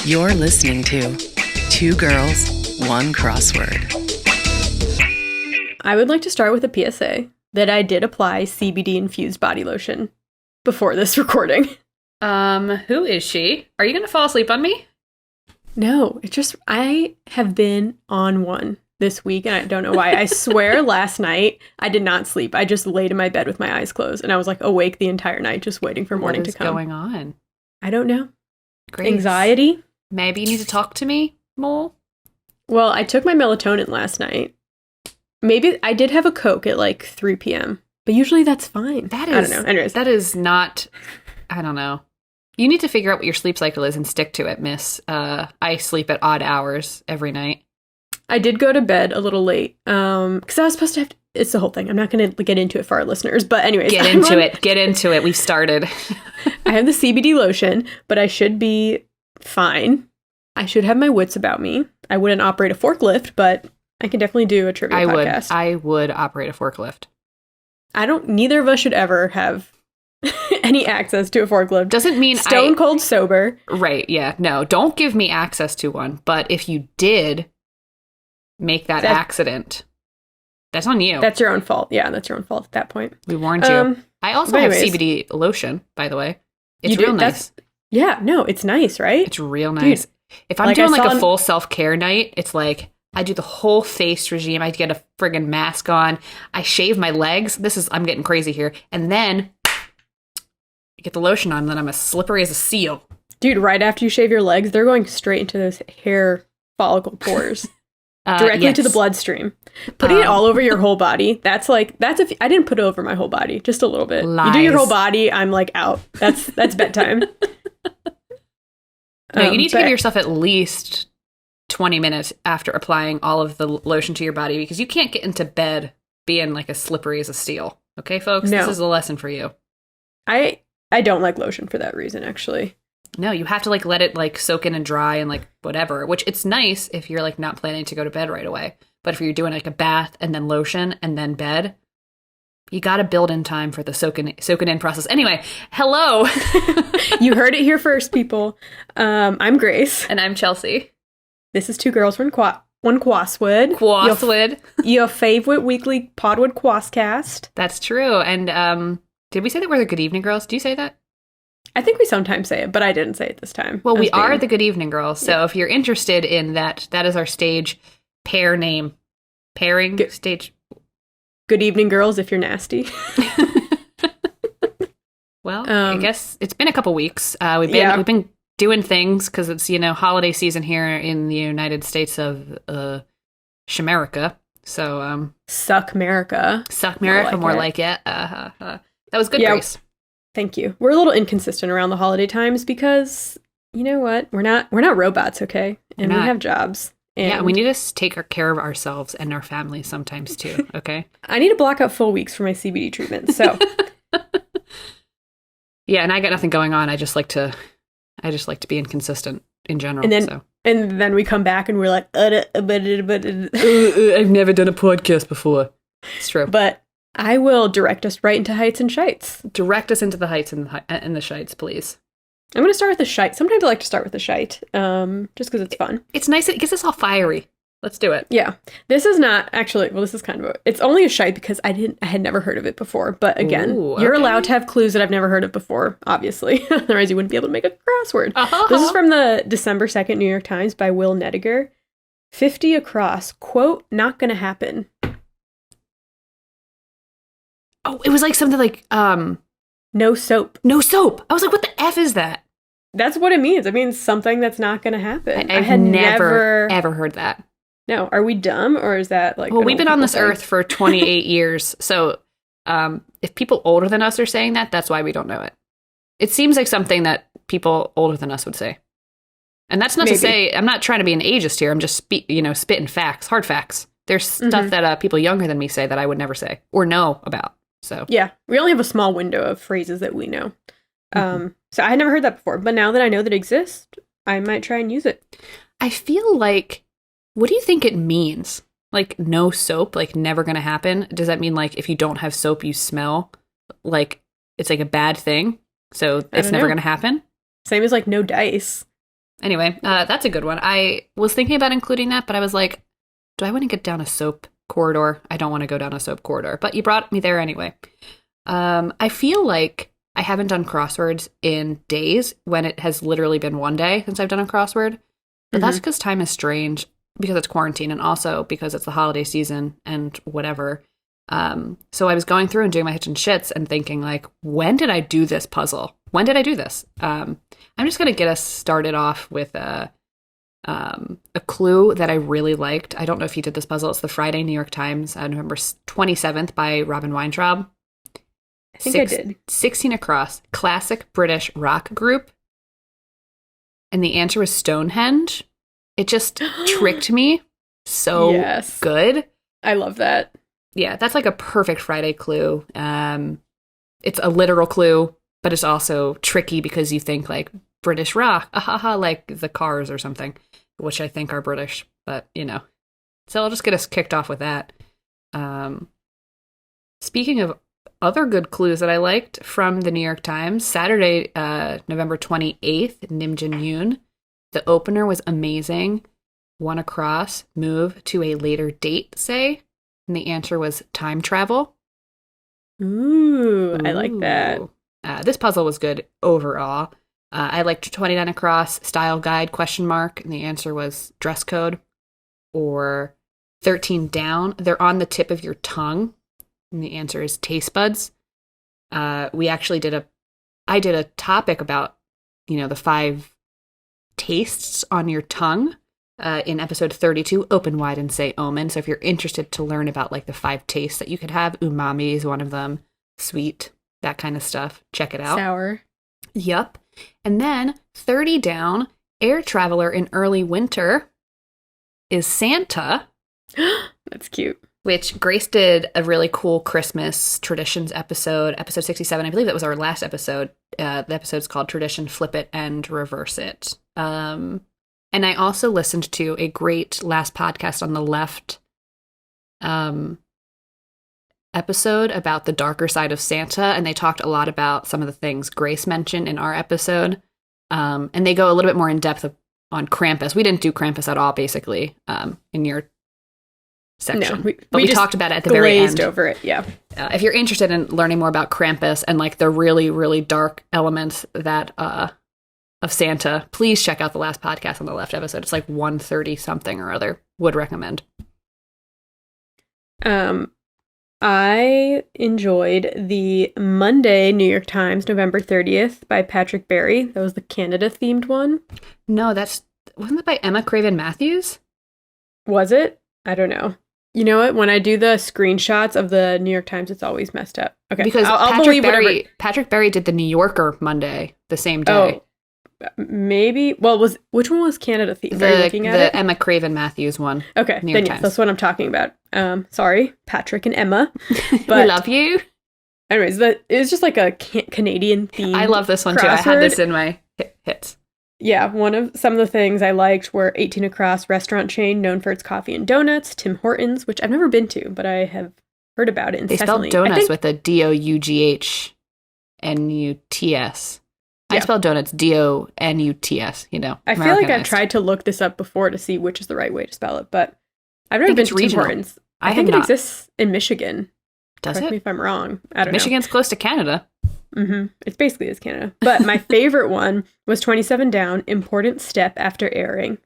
You're listening to Two Girls, One Crossword. I would like to start with a PSA that I did apply CBD-infused body lotion before this recording. Who is she? Are you going to fall asleep on me? No, I have been on one this week, and I don't know why. I swear last night I did not sleep. I just laid in my bed with my eyes closed, and I was like awake the entire night just waiting for morning to come. What is going on? I don't know. Grace. Anxiety? Maybe you need to talk to me more? Well, I took my melatonin last night. Maybe I did have a Coke at like 3 p.m., but usually that's fine. I don't know. Anyways. That is not, I don't know. You need to figure out what your sleep cycle is and stick to it, miss. I sleep at odd hours every night. I did go to bed a little late because I was supposed to have to, it's the whole thing. I'm not going to get into it for our listeners, but anyways. Get into it. We've started. I have the CBD lotion, but I should be fine. I should have my wits about me. I wouldn't operate a forklift, but I can definitely do a trivia podcast. I would operate a forklift. Neither of us should ever have any access to a forklift. Doesn't mean Stone cold sober. Right, yeah. No, don't give me access to one. But if you did make that accident, that's on you. That's your own fault. Yeah, that's your own fault at that point. We warned you. I also have CBD lotion, by the way. It's real nice. Yeah, no, it's nice, right? It's real nice. Dude, if I'm doing like a full self-care night, it's like I do the whole face regime. I get a friggin' mask on. I shave my legs. I'm getting crazy here. And then I get the lotion on, and then I'm as slippery as a seal. Dude, right after you shave your legs, they're going straight into those hair follicle pores. Directly to the bloodstream. Putting it all over your whole body. That's if I didn't put it over my whole body, just a little bit. Lies. You do your whole body, I'm like out. That's bedtime. No, you need to give yourself at least 20 minutes after applying all of the lotion to your body because you can't get into bed being like as slippery as a steel. Okay, folks? No. This is a lesson for you. I don't like lotion for that reason, actually. No, you have to like let it like soak in and dry and like whatever, which it's nice if you're like not planning to go to bed right away. But if you're doing like a bath and then lotion and then bed, you got to build in time for the soaking in process. Anyway, hello. You heard it here first, people. I'm Grace. And I'm Chelsea. This is Two Girls, One Crossword. Crossword. Your favorite weekly Podwood Quascast. That's true. And did we say that we're the Good Evening Girls? Do you say that? I think we sometimes say it, but I didn't say it this time. Well, we are the Good Evening Girls. So if you're interested in that, that is our stage pair name. Stage. Good Evening Girls if you're nasty. Well, I guess it's been a couple weeks. We've been doing things because it's, holiday season here in the United States of Shamerica. So Suck America. Suck America, more like it. That was good, Grace. Thank you. We're a little inconsistent around the holiday times because, you know what? We're not robots, okay? And we have jobs. And we need to take care of ourselves and our families sometimes too, okay? I need to block out full weeks for my CBD treatment, so. Yeah, and I got nothing going on. I just like to be inconsistent in general. And then we come back and we're like, I've never done a podcast before. It's true. But I will direct us right into heights and shites. Direct us into the heights and the shites, please. I'm going to start with the shite. Sometimes I like to start with the shite, just because it's fun. It's nice. It gets us all fiery. Let's do it. Yeah. This is not actually, well, this is kind of it's only a shite because I had never heard of it before. But again, you're allowed to have clues that I've never heard of before, obviously. Otherwise, you wouldn't be able to make a crossword. This is from the December 2nd New York Times by Will Nediger. 50 across, quote, not gonna happen. Oh, it was like something like, no soap. No soap. I was like, what the F is that? That's what it means. It means something that's not going to happen. I had never ever heard that. No. Are we dumb or is that like... Well, we've been on this earth for 28 years. So if people older than us are saying that, that's why we don't know it. It seems like something that people older than us would say. And that's not to say, I'm not trying to be an ageist here. I'm just spitting facts, hard facts. There's stuff that people younger than me say that I would never say or know about. So yeah, we only have a small window of phrases that we know. So I had never heard that before, but now that I know that it exists, I might try and use it. I feel like, what do you think it means? Like no soap, like never gonna happen? Does that mean like if you don't have soap, you smell? Like it's like a bad thing? So it's never gonna happen? Same as like no dice. Anyway, that's a good one. I was thinking about including that, but I was like, do I want to get down a soap corridor? I don't want to go down a soap corridor, but you brought me there anyway. I feel like I haven't done crosswords in days when it has literally been one day since I've done a crossword. But that's because time is strange, because it's quarantine, and also because it's the holiday season and whatever. So I was going through and doing my hitch and shits and thinking, like, when did I do this puzzle? When did I do this? I'm just going to get us started off with a clue that I really liked. I don't know if you did this puzzle. It's the Friday New York Times, November 27th by Robin Weintraub. I think I did. 16 across, classic British rock group. And the answer was Stonehenge. It just tricked me so good. I love that. Yeah, that's like a perfect Friday clue. It's a literal clue, but it's also tricky because you think like British rock, like the Cars or something, which I think are British, but you know. So I'll just get us kicked off with that. Speaking of other good clues that I liked from the New York Times, Saturday, November 28th, Nim Jin Yoon. The opener was amazing. One across, move to a later date, say. And the answer was time travel. Ooh, I like that. This puzzle was good overall. I liked 29 across, style guide, question mark. And the answer was dress code. Or 13 down, they're on the tip of your tongue. And the answer is taste buds. We actually I did a topic about, the 5 tastes on your tongue in episode 32, Open Wide and Say Omen. So if you're interested to learn about like the 5 tastes that you could have, umami is one of them, sweet, that kind of stuff. Check it out. Sour. Yup. And then 30 down, air traveler in early winter is Santa. That's cute. Which Grace did a really cool Christmas traditions episode 67. I believe that was our last episode. The episode's called Tradition, Flip It, and Reverse It. And I also listened to a great last podcast on the left episode about the darker side of Santa. And they talked a lot about some of the things Grace mentioned in our episode. And they go a little bit more in depth on Krampus. We didn't do Krampus at all, basically, in your section. No, we talked about it at the very end. Glazed over it, yeah. If you're interested in learning more about Krampus and like the really, really dark elements that of Santa, please check out the last podcast on the left episode. It's like 130 something or other. Would recommend. I enjoyed the Monday New York Times, November 30th by Patrick Barry. That was the Canada themed one. No, wasn't it by Emma Craven Matthews? Was it? I don't know. You know what? When I do the screenshots of the New York Times, it's always messed up. Okay, because Patrick Barry did the New Yorker Monday the same day. Oh, maybe. Well, which one was Canada themed? Are you looking at it? The Emma Craven Matthews one. Okay, then yes, that's what I'm talking about. Sorry, Patrick and Emma. But we love you. Anyways, it was just like a Canadian theme. I love this one too. I had this in my hits. Yeah, some of the things I liked were 18 Across restaurant chain known for its coffee and donuts, Tim Hortons, which I've never been to, but I have heard about it incessantly. They spelled donuts with a Doughnuts. I spelled donuts Donuts, I feel like I've tried to look this up before to see which is the right way to spell it, but I've never been to Tim Hortons. I think it exists in Michigan. Does Correct me if I'm wrong. I don't know. Michigan's close to Canada. Mm-hmm. It's basically as Canada. But my favorite one was 27 down, important step after airing.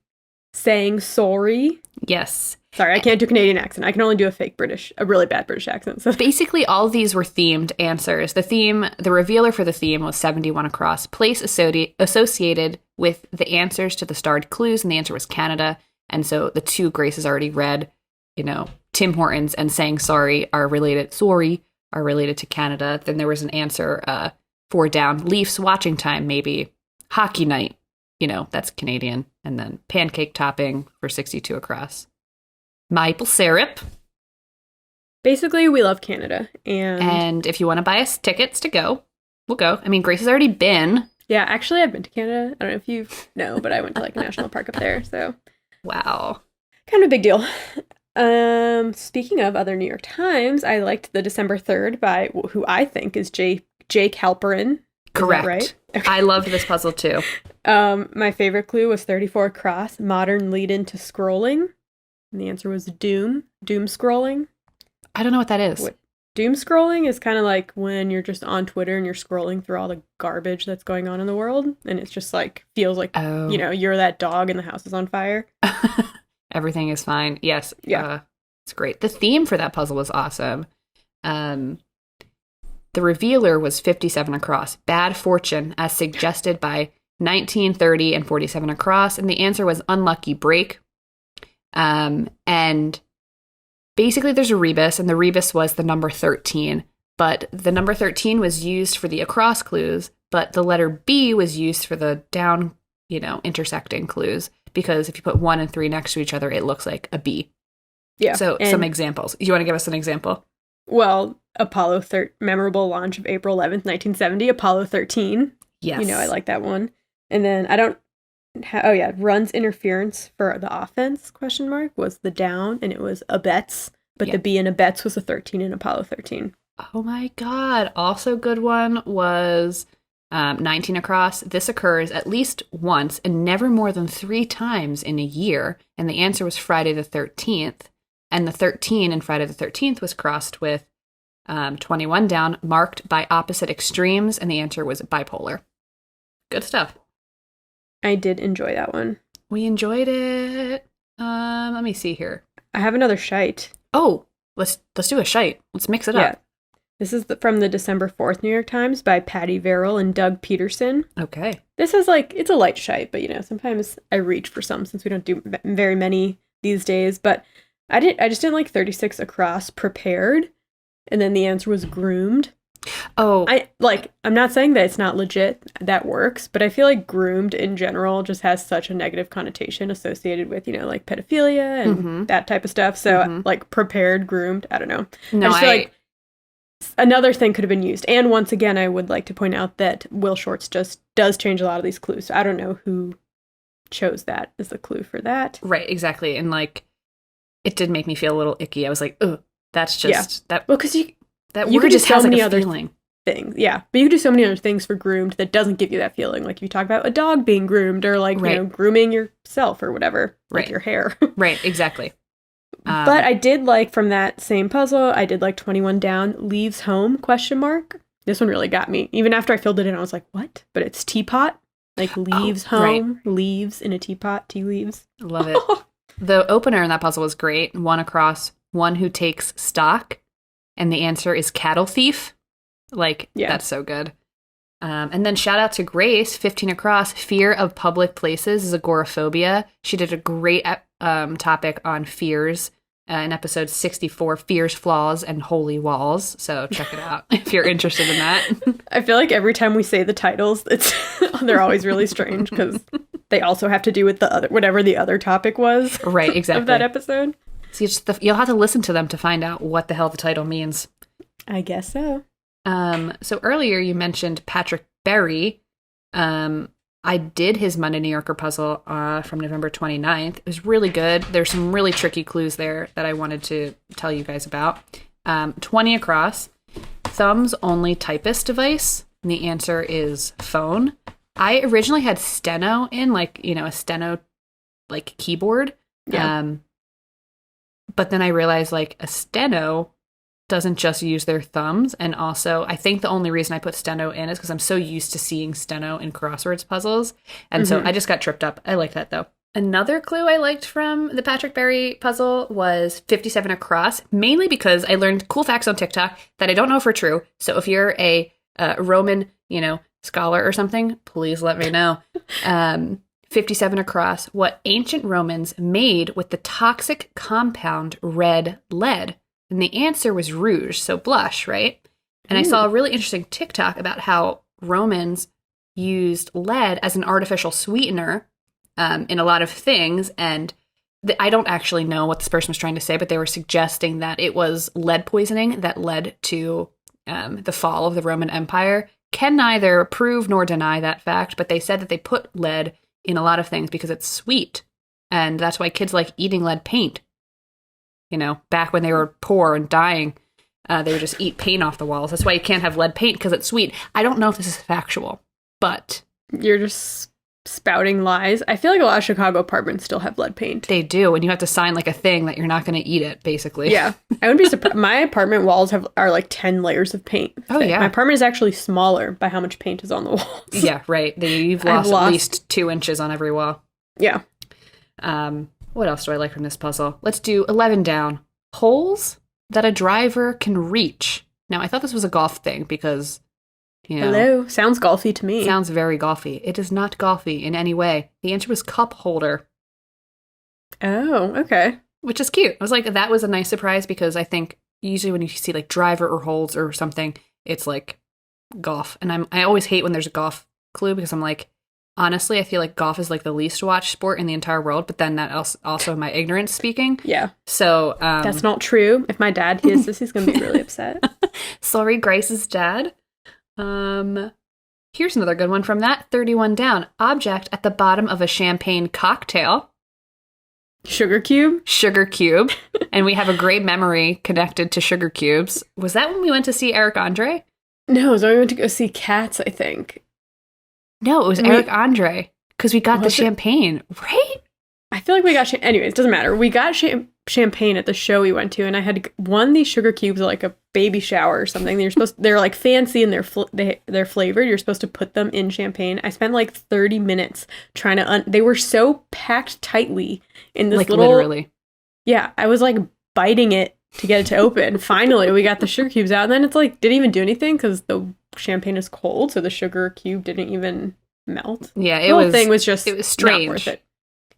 Saying sorry. Yes. Sorry, I can't do Canadian accent. I can only do a really bad British accent. So. Basically, all of these were themed answers. The revealer for the theme was 71 across, place associated with the answers to the starred clues, and the answer was Canada. And so the two Grace has already read, Tim Hortons and saying sorry are related to Canada. Then there was an answer 4 down, Leafs watching time, maybe. Hockey night, that's Canadian. And then pancake topping for 62 across. Maple syrup. Basically, we love Canada. And if you want to buy us tickets to go, we'll go. I mean, Grace has already been. Yeah, actually, I've been to Canada. I don't know if you know, but I went to a national park up there. So, wow. Kind of a big deal. Speaking of other New York Times, I liked the December 3rd by who I think is Jake Halperin. Correct. Right? Okay. I loved this puzzle too. My favorite clue was 34 across, modern lead into scrolling. And the answer was doom scrolling. I don't know what that is. Doom scrolling is kind of like when you're just on Twitter and you're scrolling through all the garbage that's going on in the world. And it's just like, feels like, you're that dog and the house is on fire. Everything is fine. Yes. Yeah. It's great. The theme for that puzzle was awesome. The revealer was 57 across. Bad fortune, as suggested by 19, 30, and 47 across. And the answer was unlucky break. And basically there's a rebus, and the rebus was the number 13. But the number 13 was used for the across clues, but the letter B was used for the down, intersecting clues. Because if you put 1 and 3 next to each other, it looks like a B. Yeah. So some examples. You want to give us an example? Well, memorable launch of April 11th, 1970, Apollo 13. Yes. I like that one. And then runs interference for the offense, ? Was the down, and it was abets. But the B in abets was a 13 in Apollo 13. Oh my God. Also good one was 19 across. This occurs at least once and never more than 3 times in a year. And the answer was Friday the 13th. And the 13 in Friday the 13th was crossed with 21 down, marked by opposite extremes. And the answer was bipolar. Good stuff. I did enjoy that one. We enjoyed it. Let me see here. I have another shite. Oh, let's do a shite. Let's mix it up. This is from the December 4th New York Times by Patty Verrill and Doug Peterson. Okay. This is it's a light shite, but sometimes I reach for some since we don't do very many these days. But I just didn't like 36 across prepared, and then the answer was groomed. Oh. I'm not saying that it's not legit, that works, but I feel like groomed in general just has such a negative connotation associated with, like pedophilia and that type of stuff. So prepared, groomed, I don't know. No, I just feel like another thing could have been used. And once again, I would like to point out that Will Shortz just does change a lot of these clues. So I don't know who chose that as the clue for that. Right, exactly. And it did make me feel a little icky. I was like, ugh, that's just that. Well, because that you word just has a other feeling. Things. Yeah. But you could do so many other things for groomed that doesn't give you that feeling. Like if you talk about a dog being groomed or grooming yourself or whatever, like your hair. Right, exactly. But I did like from that same puzzle, I did like 21 down, leaves home, ? This one really got me. Even after I filled it in, I was like, what? But it's teapot, leaves home, leaves in a teapot, tea leaves. Love it. The opener in that puzzle was great. 1 across, one who takes stock. And the answer is cattle thief. That's so good. And then shout out to Grace, 15 across. Fear of public places is agoraphobia. She did a great topic on fears in episode 64, Fears, Flaws, and Holy Walls. So check it out if you're interested in that. I feel like every time we say the titles, they're always really strange because they also have to do with whatever the other topic was. Right, exactly. Of that episode. So you'll have to listen to them to find out what the hell the title means. I guess so. So earlier you mentioned Patrick Berry. I did his Monday New Yorker puzzle from November 29th. It was really good. There's some really tricky clues there that I wanted to tell you guys about. 20 across, thumbs only typist device. And the answer is phone. I originally had steno in, a steno keyboard. Yeah. But then I realized a steno doesn't just use their thumbs. And also, I think the only reason I put steno in is because I'm so used to seeing steno in crosswords puzzles. And so I just got tripped up. I like that, though. Another clue I liked from the Patrick Berry puzzle was 57 across, mainly because I learned cool facts on TikTok that I don't know if are true. So if you're a Roman, scholar or something, please let me know. 57 across, what ancient Romans made with the toxic compound red lead. And the answer was rouge, so blush, right? And I saw a really interesting TikTok about how Romans used lead as an artificial sweetener in a lot of things. And I don't actually know what this person was trying to say, but they were suggesting that it was lead poisoning that led to the fall of the Roman Empire. Can neither prove nor deny that fact, but they said that they put lead in a lot of things because it's sweet. And that's why kids like eating lead paint. Back when they were poor and dying. They would just eat paint off the walls. That's why you can't have lead paint, because it's sweet. I don't know if this is factual, but... You're just spouting lies. I feel like a lot of Chicago apartments still have lead paint. They do, and you have to sign like a thing that you're not going to eat it, basically. Yeah. I wouldn't be surprised. My apartment walls are like 10 layers of paint. Oh, yeah. My apartment is actually smaller by how much paint is on the walls. Yeah, right. You've lost at least 2 inches on every wall. Yeah. What else do I like from this puzzle? Let's do 11 down. Holes that a driver can reach. Now, I thought this was a golf thing because, you know... Hello. Sounds golfy to me. Sounds very golfy. It is not golfy in any way. The answer was cup holder. Oh, okay. Which is cute. I was like, that was a nice surprise, because I think usually when you see like driver or holes or something, it's like golf. And I always hate when there's a golf clue, because I'm like, honestly, I feel like golf is like the least watched sport in the entire world, but then that also my ignorance speaking. Yeah. So that's not true. If my dad hears this, he's going to be really upset. Sorry, Grace's dad. Here's another good one from that. 31 down. Object at the bottom of a champagne cocktail. Sugar cube? Sugar cube. And we have a great memory connected to sugar cubes. Was that when we went to see Eric Andre? No, it was when we went to go see Cats, I think. No, it was Eric Andre, because we got the champagne, right? I feel like we got anyways, doesn't matter. We got champagne at the show we went to, and I had won these sugar cubes at like a baby shower or something. They're like fancy and they're flavored. You're supposed to put them in champagne. I spent like 30 minutes trying to they were so packed tightly in this little... literally. Yeah, I was like biting it to get it to open. Finally, we got the sugar cubes out, and then it's like didn't even do anything because the champagne is cold, so the sugar cube didn't even melt. Yeah, the whole thing was just strange. Not worth it.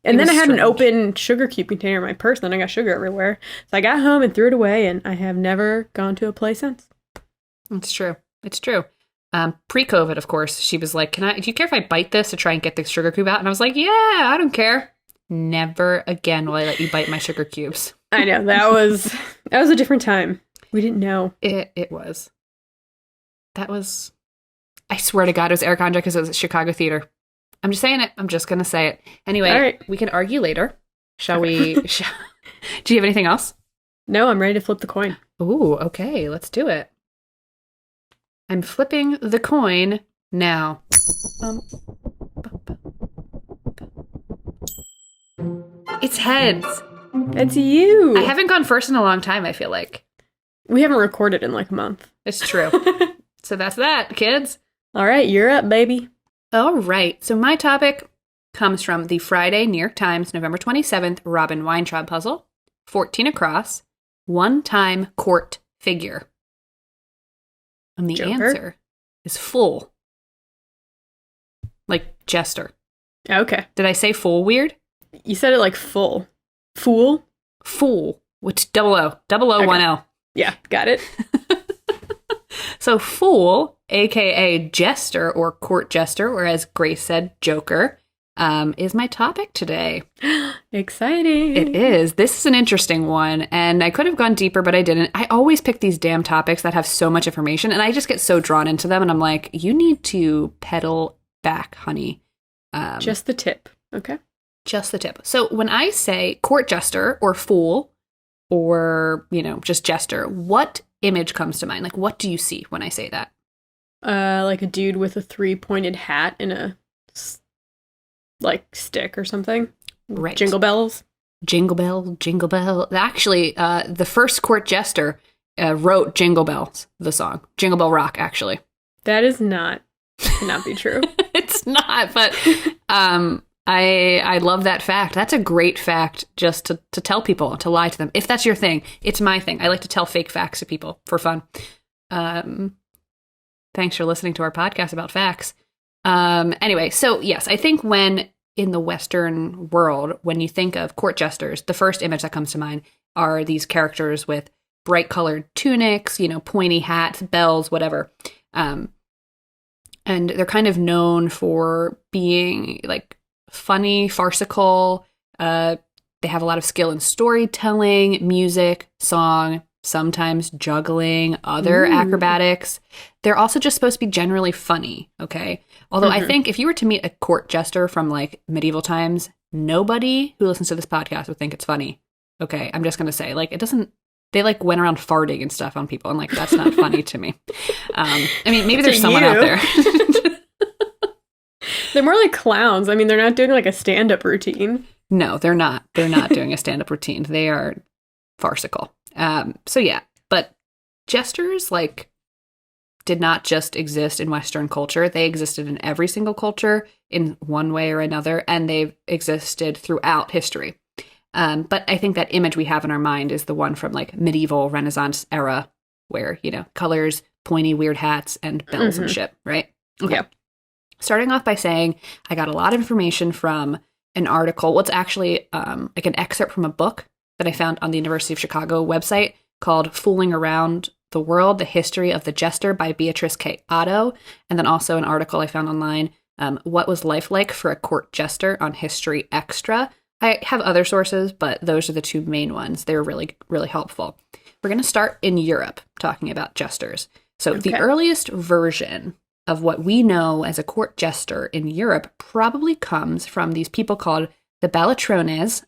And then I had an open sugar cube container in my purse, and then I got sugar everywhere. So I got home and threw it away, and I have never gone to a play since. It's true. It's true. Pre-COVID, of course, she was like, do you care if I bite this to try and get the sugar cube out? And I was like, yeah, I don't care. Never again will I let you bite my sugar cubes. I know. That was a different time. We didn't know. It was. That was, I swear to God, it was Eric Andre, because it was at Chicago Theater. I'm just saying it. I'm just going to say it. Anyway, all right. We can argue later. Shall we? Do you have anything else? No, I'm ready to flip the coin. Ooh, okay. Let's do it. I'm flipping the coin now. It's heads. It's you. I haven't gone first in a long time, I feel like. We haven't recorded in like a month. It's true. So that's that, kids. All right, you're up, baby. All right. So my topic comes from the Friday New York Times, November 27th, Robin Weintraub puzzle. 14 across. One-time court figure. And the Joker? answer is fool. Like Jester. Okay. Did I say fool weird? You said it like full. Fool? Fool. Which double O. Double O, one L. Yeah, got it. So fool, a.k.a. Jester or court jester, or as Grace said, Joker, is my topic today. Exciting. It is. This is an interesting one, and I could have gone deeper, but I didn't. I always pick these damn topics that have so much information, and I just get so drawn into them, and I'm like, you need to pedal back, honey. Just the tip, okay? Just the tip. So when I say court jester or fool, or, just jester, what image comes to mind? Like, what do you see when I say that? Like a dude with a 3-pointed hat and a stick or something. Right. Jingle bells. Jingle bell, jingle bell. Actually, the first court jester wrote Jingle Bells, the song. Jingle Bell Rock, actually. That is cannot be true. It's not, but I love that fact. That's a great fact just to tell people, to lie to them. If that's your thing, it's my thing. I like to tell fake facts to people for fun. Thanks for listening to our podcast about facts. Anyway, so yes, I think when in the Western world, when you think of court jesters, the first image that comes to mind are these characters with bright colored tunics, pointy hats, bells, whatever. And they're kind of known for being like funny, farcical. They have a lot of skill in storytelling, music, song, sometimes juggling, other acrobatics. They're also just supposed to be generally funny, okay? Although I think if you were to meet a court jester from like medieval times, nobody who listens to this podcast would think it's funny. Okay, I'm just going to say, like, it doesn't They like went around farting and stuff on people, and like that's not funny to me. I mean, maybe there's someone out there. They're more like clowns. I mean, they're not doing like a stand-up routine. No, they're not. They're not doing a stand-up routine. They are farcical. So yeah, but jesters like did not just exist in Western culture. They existed in every single culture in one way or another, and they've existed throughout history. But I think that image we have in our mind is the one from like medieval Renaissance era, where, you know, colors, pointy, weird hats, and bells and shit, right? Okay. Yeah. Starting off by saying I got a lot of information from an article. What's actually like an excerpt from a book that I found on the University of Chicago website called Fooling Around the World, The History of the Jester by Beatrice K. Otto. And then also an article I found online, What Was Life Like for a Court Jester on History Extra. I have other sources, but those are the two main ones. They're really, really helpful. We're going to start in Europe talking about jesters. So the earliest version of what we know as a court jester in Europe probably comes from these people called the ballatrones,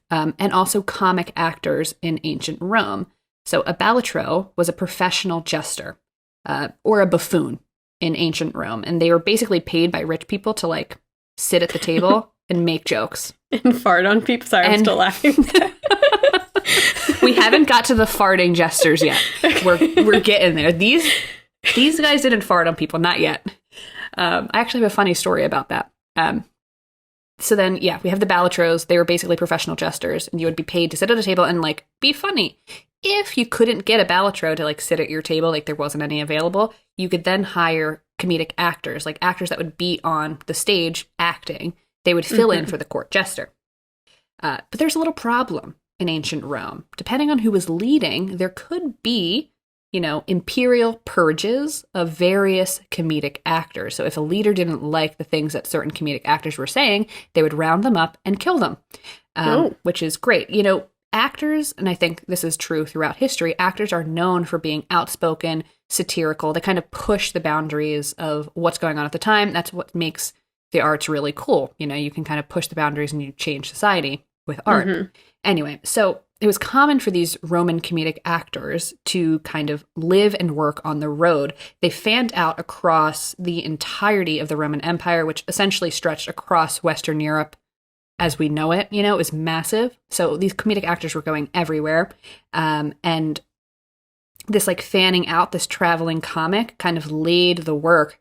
and also comic actors in ancient Rome. So a ballatro was a professional jester, or a buffoon in ancient Rome. And they were basically paid by rich people to like sit at the table and make jokes. And fart on people. Sorry, I'm still laughing. We haven't got to the farting jesters yet. We're getting there. These guys didn't fart on people, not yet. I actually have a funny story about that. So then, yeah, we have the ballatros. They were basically professional jesters, and you would be paid to sit at a table and like be funny. If you couldn't get a ballatro to like sit at your table, like there wasn't any available, you could then hire comedic actors, like actors that would be on the stage acting. They would fill in for the court jester. But there's a little problem in ancient Rome. Depending on who was leading, there could be, you know, imperial purges of various comedic actors. So if a leader didn't like the things that certain comedic actors were saying, they would round them up and kill them, which is great. You know, actors, and I think this is true throughout history, actors are known for being outspoken, satirical. They kind of push the boundaries of what's going on at the time. That's what makes the arts really cool. You know, you can kind of push the boundaries and you change society with art. Anyway, so it was common for these Roman comedic actors to kind of live and work on the road. They fanned out across the entirety of the Roman Empire, which essentially stretched across Western Europe as we know it. You know, it was massive. So these comedic actors were going everywhere. And this like fanning out, this traveling comic kind of laid the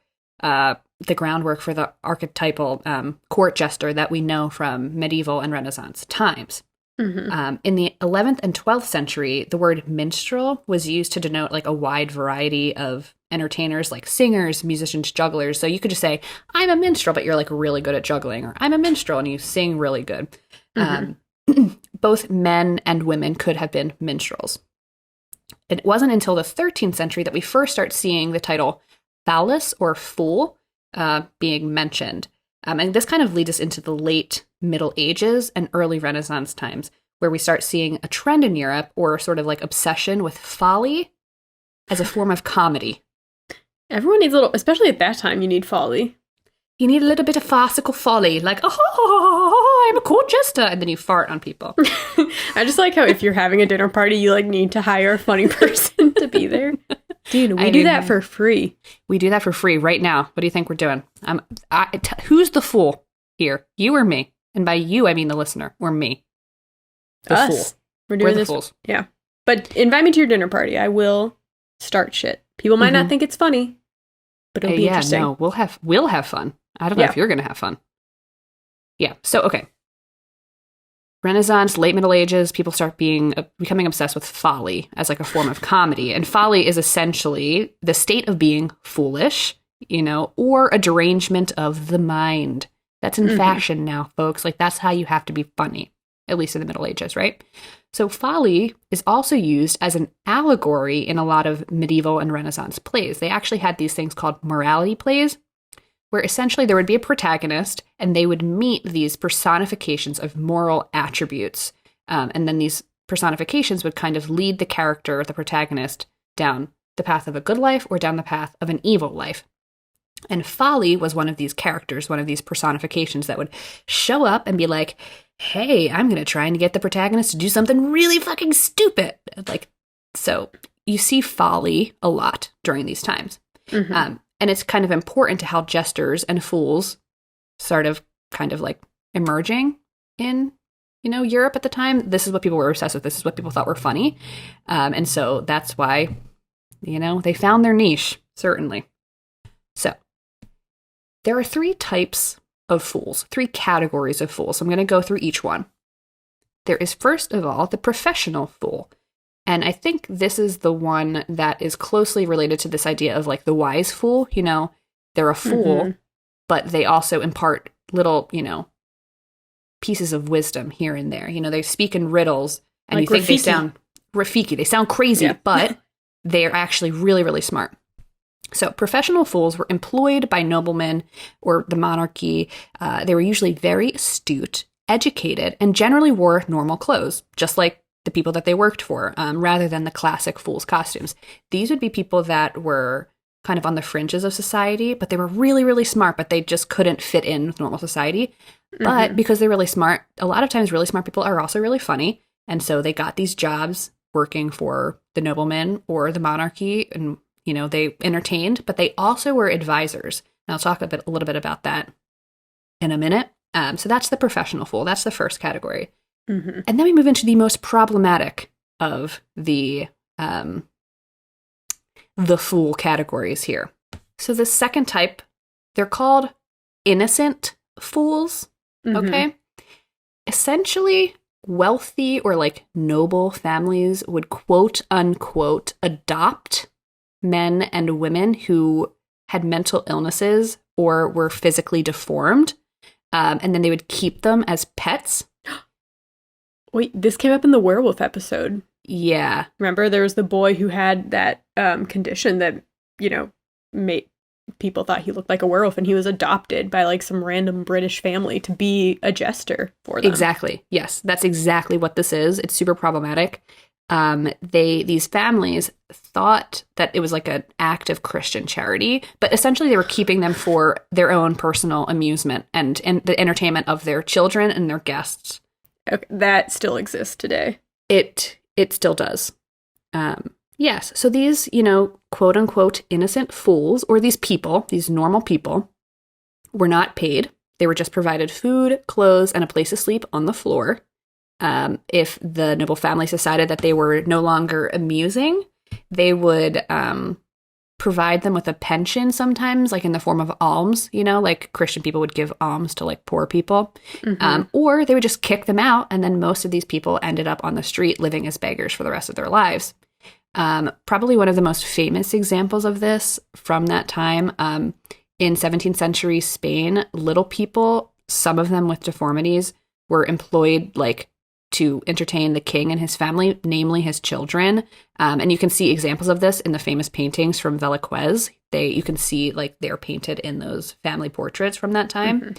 groundwork for the archetypal court jester that we know from medieval and Renaissance times. In the 11th and 12th century, the word minstrel was used to denote like a wide variety of entertainers, like singers, musicians, jugglers. So you could just say, I'm a minstrel, but you're like really good at juggling, or I'm a minstrel and you sing really good. Both men and women could have been minstrels. It wasn't until the 13th century that we first start seeing the title phallus or fool being mentioned. And this kind of leads us into the late Middle Ages and early Renaissance times, where we start seeing a trend in Europe, or sort of like obsession with folly as a form of comedy. Everyone needs a little, especially at that time, you need folly. You need a little bit of farcical folly, like, oh, I'm a court jester, and then you fart on people. I just like how if you're having a dinner party, you like need to hire a funny person to be there. Dude, we do that for free. We do that for free right now. What do you think we're doing? Who's the fool here? You or me? And by you, I mean the listener, or me. Us. Fool. We're doing the this. Fools. Yeah. But invite me to your dinner party. I will start shit. People might not think it's funny, but it'll be interesting. No, we'll have fun. I don't know if you're going to have fun. Yeah. So, okay. Renaissance, late Middle Ages, people start becoming obsessed with folly as like a form of comedy. And folly is essentially the state of being foolish, you know, or a derangement of the mind. That's in fashion now, folks. Like, that's how you have to be funny, at least in the Middle Ages, right? So folly is also used as an allegory in a lot of medieval and Renaissance plays. They actually had these things called morality plays, where essentially there would be a protagonist and they would meet these personifications of moral attributes. And then these personifications would kind of lead the character, the protagonist, down the path of a good life or down the path of an evil life. And folly was one of these characters, one of these personifications that would show up and be like, hey, I'm going to try and get the protagonist to do something really fucking stupid. Like, So you see folly a lot during these times. And it's kind of important to how jesters and fools started kind of like emerging in, Europe at the time. This is what people were obsessed with. This is what people thought were funny. And so that's why, they found their niche, certainly. So there are 3 types of fools, 3 categories of fools. So I'm going to go through each one. There is, first of all, the professional fool. And I think this is the one that is closely related to this idea of like the wise fool. They're a fool, but they also impart little, pieces of wisdom here and there. They speak in riddles, and like you think Rafiki. They sound Rafiki. They sound crazy, but they're actually really, really smart. So professional fools were employed by noblemen or the monarchy. They were usually very astute, educated, and generally wore normal clothes, just like the people that they worked for, rather than the classic fool's costumes. These would be people that were kind of on the fringes of society, but they were really, really smart, but they just couldn't fit in with normal society. But because they're really smart, a lot of times really smart people are also really funny. And so they got these jobs working for the noblemen or the monarchy, and, they entertained, but they also were advisors. And I'll talk a little bit about that in a minute. So that's the professional fool. That's the first category. And then we move into the most problematic of the fool categories here. So the second type, they're called innocent fools. Okay. Essentially, wealthy or like noble families would quote unquote adopt men and women who had mental illnesses or were physically deformed. And then they would keep them as pets. Wait, this came up in the werewolf episode. Yeah. Remember, there was the boy who had that condition that, made people thought he looked like a werewolf, and he was adopted by like some random British family to be a jester for them. Exactly. Yes, that's exactly what this is. It's super problematic. These families thought that it was like an act of Christian charity, but essentially they were keeping them for their own personal amusement and the entertainment of their children and their guests. Okay, that still exists today. It still does. Yes. So these, quote unquote innocent fools, or these people, these normal people, were not paid. They were just provided food, clothes, and a place to sleep on the floor. If the noble families decided that they were no longer amusing, they would provide them with a pension sometimes, like in the form of alms, like Christian people would give alms to like poor people. Or they would just kick them out, and then most of these people ended up on the street living as beggars for the rest of their lives. Probably one of the most famous examples of this from that time, in 17th century Spain, little people, some of them with deformities, were employed like to entertain the king and his family, namely his children. And you can see examples of this in the famous paintings from Velázquez. You can see like they're painted in those family portraits from that time.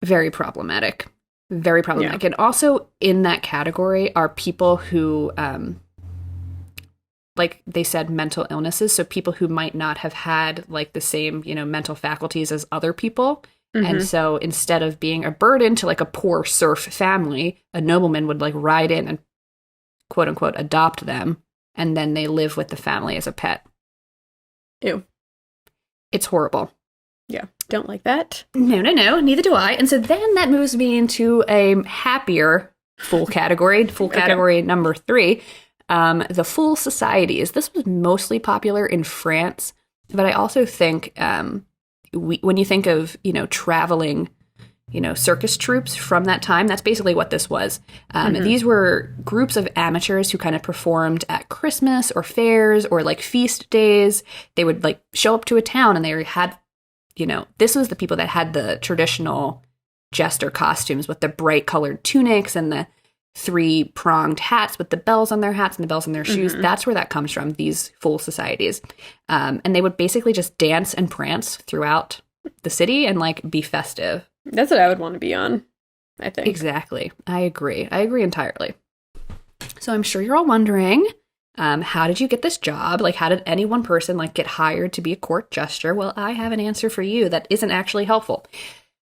Very problematic. Very problematic. Yeah. And also in that category are people who, like they said, mental illnesses. So people who might not have had like the same, mental faculties as other people. And so instead of being a burden to like a poor serf family, a nobleman would like ride in and quote unquote adopt them. And then they live with the family as a pet. Ew. It's horrible. Yeah. Don't like that. No. Neither do I. And so then that moves me into a happier fool category, category number 3. The fool societies. This was mostly popular in France, but I also think when you think of, traveling, circus troupes from that time, that's basically what this was. These were groups of amateurs who kind of performed at Christmas or fairs or like feast days. They would like show up to a town and they had, this was the people that had the traditional jester costumes with the bright colored tunics and the 3-pronged hats with the bells on their hats and the bells on their shoes. That's where that comes from, these fool societies. And they would basically just dance and prance throughout the city and like be festive. That's what I would want to be on, I think. Exactly. I agree entirely. So I'm sure you're all wondering, how did you get this job? Like, how did any one person like get hired to be a court jester? Well, I have an answer for you that isn't actually helpful.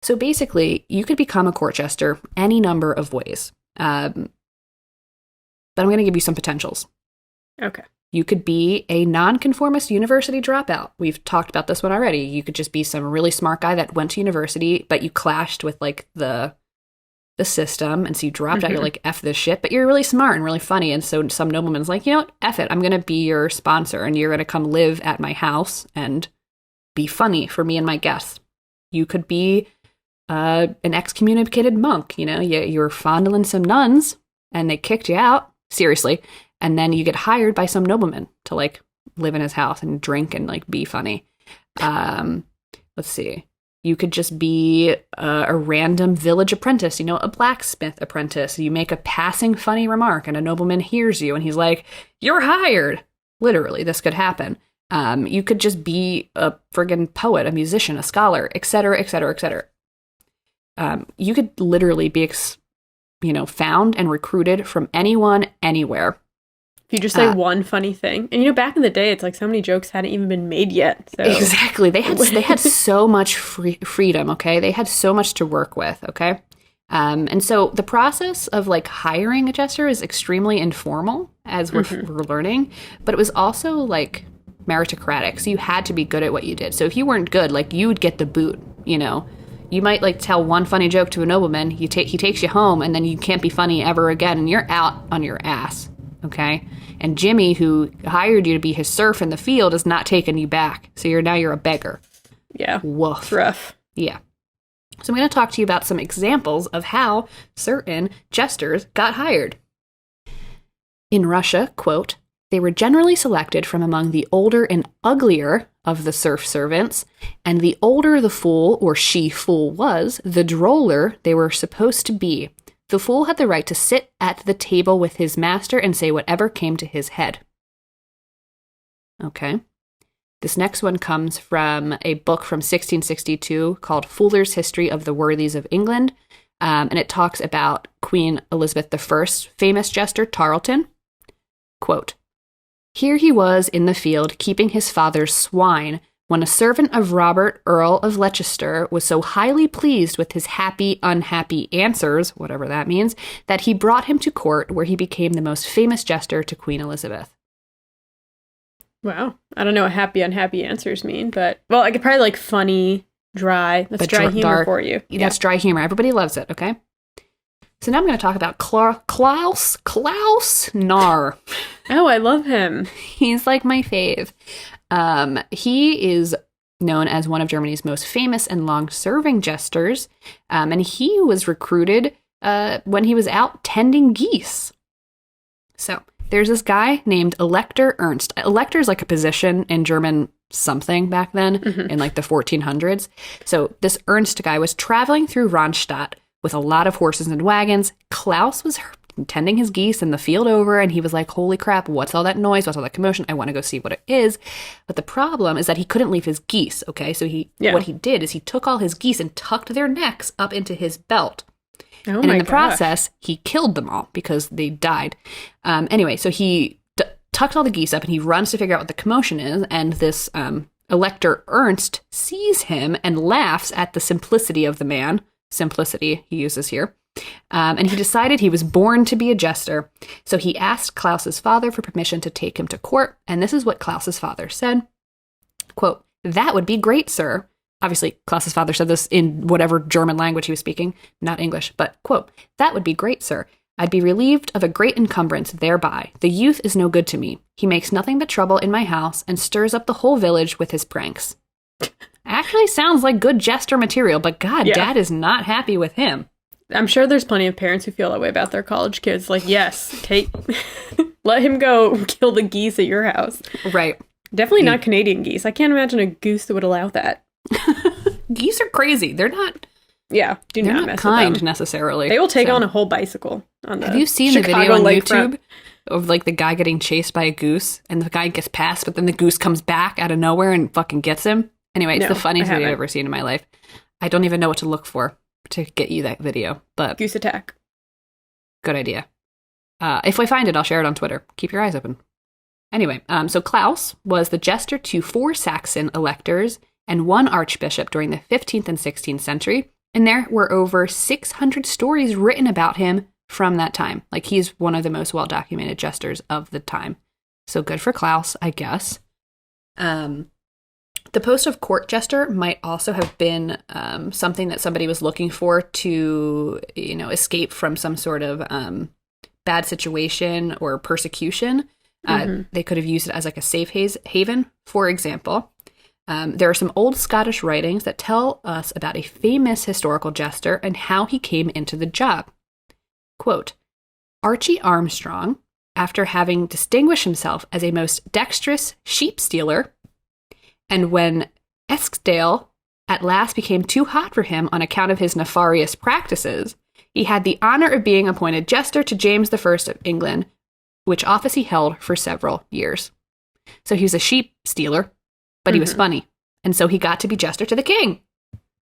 So basically, you could become a court jester any number of ways. But I'm going to give you some potentials. Okay. You could be a nonconformist university dropout. We've talked about this one already. You could just be some really smart guy that went to university, but you clashed with like the system, and so you dropped out. You're like, F this shit, but you're really smart and really funny. And so some nobleman's like, you know what, F it. I'm going to be your sponsor, and you're going to come live at my house and be funny for me and my guests. You could be an excommunicated monk. You know, you were fondling some nuns, and they kicked you out. Seriously. And then you get hired by some nobleman to like live in his house and drink and like be funny. Let's see. You could just be a random village apprentice, you know, a blacksmith apprentice. You make a passing funny remark and a nobleman hears you and he's like, you're hired. Literally, this could happen. You could just be a friggin' poet, a musician, a scholar, etc., etc., etc. You could literally be, found and recruited from anyone, anywhere. If you just say one funny thing. And, you know, back in the day, it's like so many jokes hadn't even been made yet. So. Exactly. They had so much freedom, okay? They had so much to work with, okay? And so the process of, like, hiring a jester is extremely informal, as we're learning. But it was also, like, meritocratic. So you had to be good at what you did. So if you weren't good, like, you would get the boot, you know? You might, like, tell one funny joke to a nobleman. He takes you home, and then you can't be funny ever again, and you're out on your ass. Okay. And Jimmy, who hired you to be his serf in the field, is not taking you back. So you're a beggar. Yeah. Woof. It's rough. Yeah. So I'm going to talk to you about some examples of how certain jesters got hired. In Russia, quote, they were generally selected from among the older and uglier of the serf servants, and the older the fool or she-fool was, the droller they were supposed to be. The fool had the right to sit at the table with his master and say whatever came to his head. Okay. This next one comes from a book from 1662 called Fuller's History of the Worthies of England, and it talks about Queen Elizabeth I's famous jester, Tarleton. Quote, here he was in the field keeping his father's swine, when a servant of Robert, Earl of Leicester, was so highly pleased with his happy, unhappy answers, whatever that means, that he brought him to court, where he became the most famous jester to Queen Elizabeth. Wow. I don't know what happy, unhappy answers mean, but, well, I could probably like funny, dry. That's dry humor dark, for you. That's dry humor. Everybody loves it, okay? So now I'm going to talk about Klaus Narr. Oh, I love him. He's like my fave. He is known as one of Germany's most famous and long-serving jesters, and he was recruited when he was out tending geese. So there's this guy named Elector Ernst. Elector is like a position in German something back then in like the 1400s. So this Ernst guy was traveling through Ronstadt with a lot of horses and wagons. Klaus was tending his geese in the field over, and he was like, holy crap, what's all that noise? What's all that commotion? I want to go see what it is. But the problem is that he couldn't leave his geese, okay? So what he did is he took all his geese and tucked their necks up into his belt. Oh, and in the process, he killed them all because they died. Anyway, so he tucked all the geese up, and he runs to figure out what the commotion is, and this Elector Ernst sees him and laughs at the simplicity of the man. Simplicity he uses here. And he decided he was born to be a jester. So he asked Klaus's father for permission to take him to court. And this is what Klaus's father said. Quote, that would be great, sir. Obviously, Klaus's father said this in whatever German language he was speaking, not English. But, quote, that would be great, sir. I'd be relieved of a great encumbrance thereby. The youth is no good to me. He makes nothing but trouble in my house and stirs up the whole village with his pranks. Actually sounds like good jester material, but God, Dad is not happy with him. I'm sure there's plenty of parents who feel that way about their college kids. Like, yes, let him go kill the geese at your house. Right. Definitely not Canadian geese. I can't imagine a goose that would allow that. Geese are crazy. They're not. Yeah, they're not mess kind with them. necessarily. They will take on a whole bicycle. Have you seen the video on YouTube of like the guy getting chased by a goose, and the guy gets past, but then the goose comes back out of nowhere and fucking gets him? Anyway, it's the funniest video I've ever seen in my life. I don't even know what to look for to get you that video, but goose attack. Good idea. If I find it, I'll share it on Twitter. Keep your eyes open. Anyway, so Klaus was the jester to 4 Saxon electors and 1 archbishop during the 15th and 16th century, and there were over 600 stories written about him from that time. Like, he's one of the most well-documented jesters of the time. So good for Klaus, I guess. The post of court jester might also have been something that somebody was looking for to, escape from some sort of bad situation or persecution. They could have used it as like a safe haven. For example, there are some old Scottish writings that tell us about a famous historical jester and how he came into the job. Quote, Archie Armstrong, after having distinguished himself as a most dexterous sheep stealer, and when Eskdale at last became too hot for him on account of his nefarious practices, he had the honor of being appointed jester to James I of England, which office he held for several years. So he was a sheep stealer, but he was funny. And so he got to be jester to the king.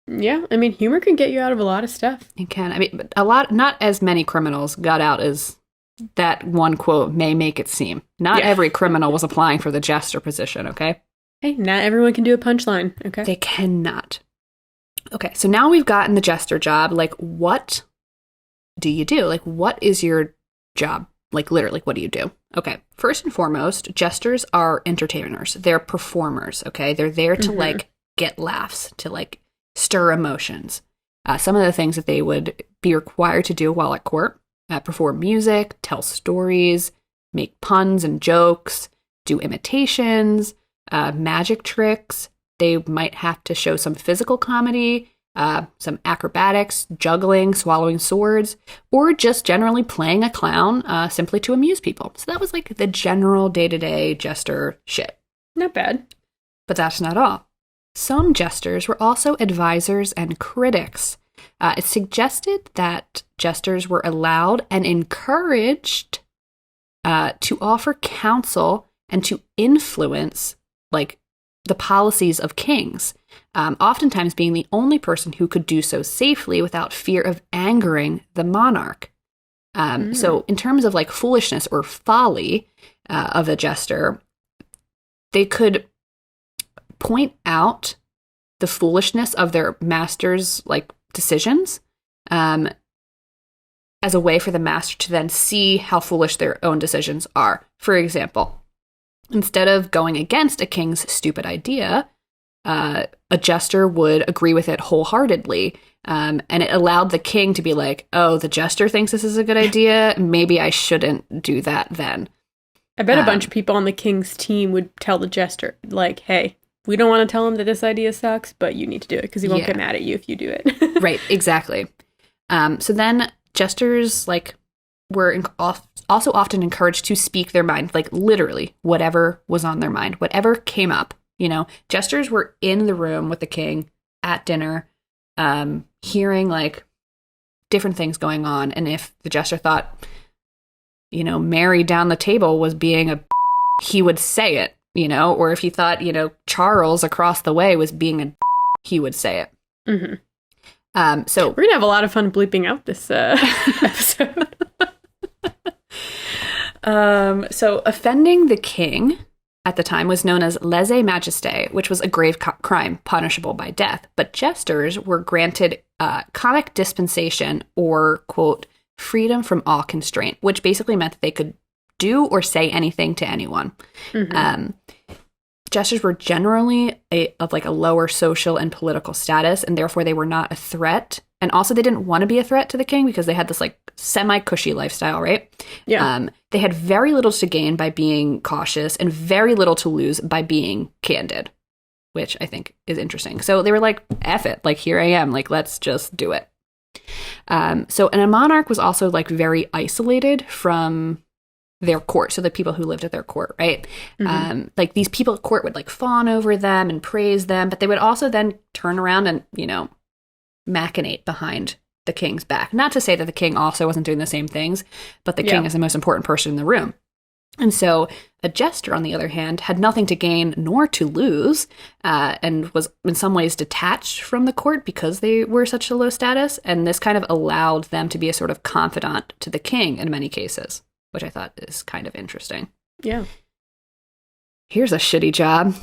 Yeah, I mean, humor can get you out of a lot of stuff. It can. I mean, but not as many criminals got out as that one quote may make it seem. Not every criminal was applying for the jester position, okay? Hey, not everyone can do a punchline, okay? They cannot. Okay, so now we've gotten the jester job. Like, what do you do? Like, what is your job? Like, literally, what do you do? Okay, first and foremost, jesters are entertainers. They're performers, okay? They're there to, like, get laughs, to, like, stir emotions. Some of the things that they would be required to do while at court, perform music, tell stories, make puns and jokes, do imitations, magic tricks. They might have to show some physical comedy, some acrobatics, juggling, swallowing swords, or just generally playing a clown simply to amuse people. So that was like the general day-to-day jester shit. Not bad. But that's not all. Some jesters were also advisors and critics. It's suggested that jesters were allowed and encouraged to offer counsel and to influence, like, the policies of kings, oftentimes being the only person who could do so safely without fear of angering the monarch. So in terms of, like, foolishness or folly of a jester, they could point out the foolishness of their master's, like, decisions as a way for the master to then see how foolish their own decisions are. For example, instead of going against a king's stupid idea, a jester would agree with it wholeheartedly. And it allowed the king to be like, oh, the jester thinks this is a good idea. Maybe I shouldn't do that then. I bet a bunch of people on the king's team would tell the jester, like, hey, we don't want to tell him that this idea sucks, but you need to do it because he won't get mad at you if you do it. Right, exactly. So then jesters, like, were also often encouraged to speak their mind, like, literally whatever was on their mind, whatever came up. Jesters were in the room with the king at dinner, hearing, like, different things going on. And if the jester thought, Mary down the table was being a he would say it, or if he thought, Charles across the way was being a he would say it. Mm-hmm. So we're going to have a lot of fun bleeping out this episode. So offending the king at the time was known as lèse-majesté, which was a grave crime punishable by death. But jesters were granted comic dispensation, or, quote, freedom from all constraint, which basically meant that they could do or say anything to anyone. Jesters were generally of like a lower social and political status, and therefore they were not a threat. And also they didn't want to be a threat to the king because they had this like semi-cushy lifestyle, right? Yeah. They had very little to gain by being cautious and very little to lose by being candid, which I think is interesting. So they were like, F it, like, here I am, like, let's just do it. And a monarch was also like very isolated from their court, so the people who lived at their court, right? Like, these people at court would like fawn over them and praise them, but they would also then turn around and, machinate behind the king's back. Not to say that the king also wasn't doing the same things, but the king is the most important person in the room. And so a jester, on the other hand, had nothing to gain nor to lose, and was in some ways detached from the court because they were such a low status. And this kind of allowed them to be a sort of confidant to the king in many cases, which I thought is kind of interesting. Yeah. Here's a shitty job.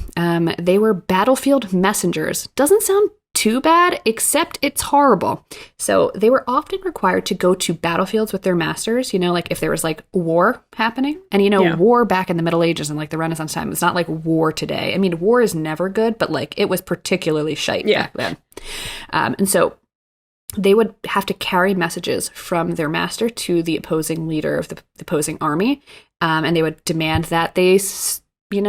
They were battlefield messengers. Doesn't sound too bad, except it's horrible. So they were often required to go to battlefields with their masters, you know, like if there was like war happening. And, you know, war back in the Middle Ages and like the Renaissance time, it's not like war today. I mean, war is never good, but like it was particularly shite back then. And so they would have to carry messages from their master to the opposing leader of the opposing army. And they would demand that they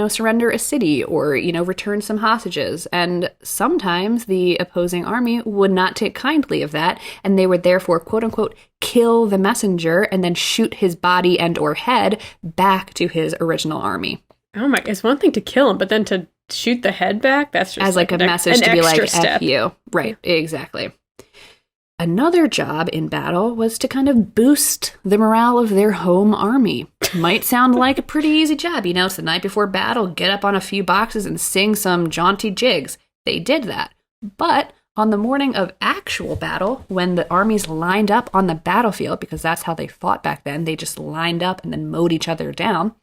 surrender a city or, return some hostages. And sometimes the opposing army would not take kindly of that. And they would therefore, quote unquote, kill the messenger and then shoot his body and or head back to his original army. Oh my, it's one thing to kill him, but then to shoot the head back, that's just as like a message to be like, step. F you. Right, exactly. Another job in battle was to kind of boost the morale of their home army. Might sound like a pretty easy job. It's the night before battle, get up on a few boxes and sing some jaunty jigs. They did that. But on the morning of actual battle, when the armies lined up on the battlefield, because that's how they fought back then, they just lined up and then mowed each other down,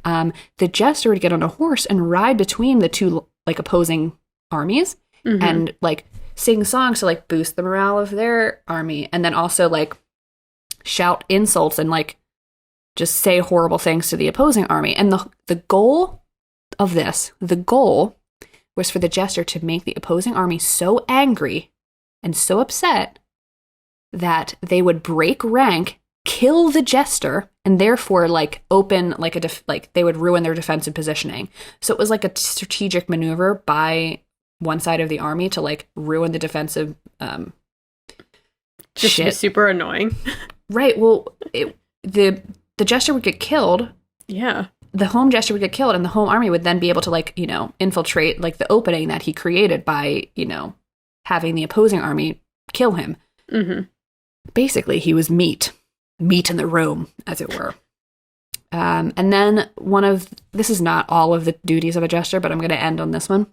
the jester would get on a horse and ride between the two like opposing armies and like sing songs to like boost the morale of their army, and then also like shout insults and like just say horrible things to the opposing army. And the goal of this, the goal was for the jester to make the opposing army so angry and so upset that they would break rank, kill the jester, and therefore like open like they would ruin their defensive positioning. So it was like a strategic maneuver by one side of the army to like ruin the defensive just to be super annoying. Right. Well, the jester would get killed. Yeah. The home jester would get killed, and the home army would then be able to like, infiltrate like the opening that he created by, having the opposing army kill him. Mm-hmm. Basically, he was meat in the room, as it were. And then this is not all of the duties of a jester, but I'm going to end on this one.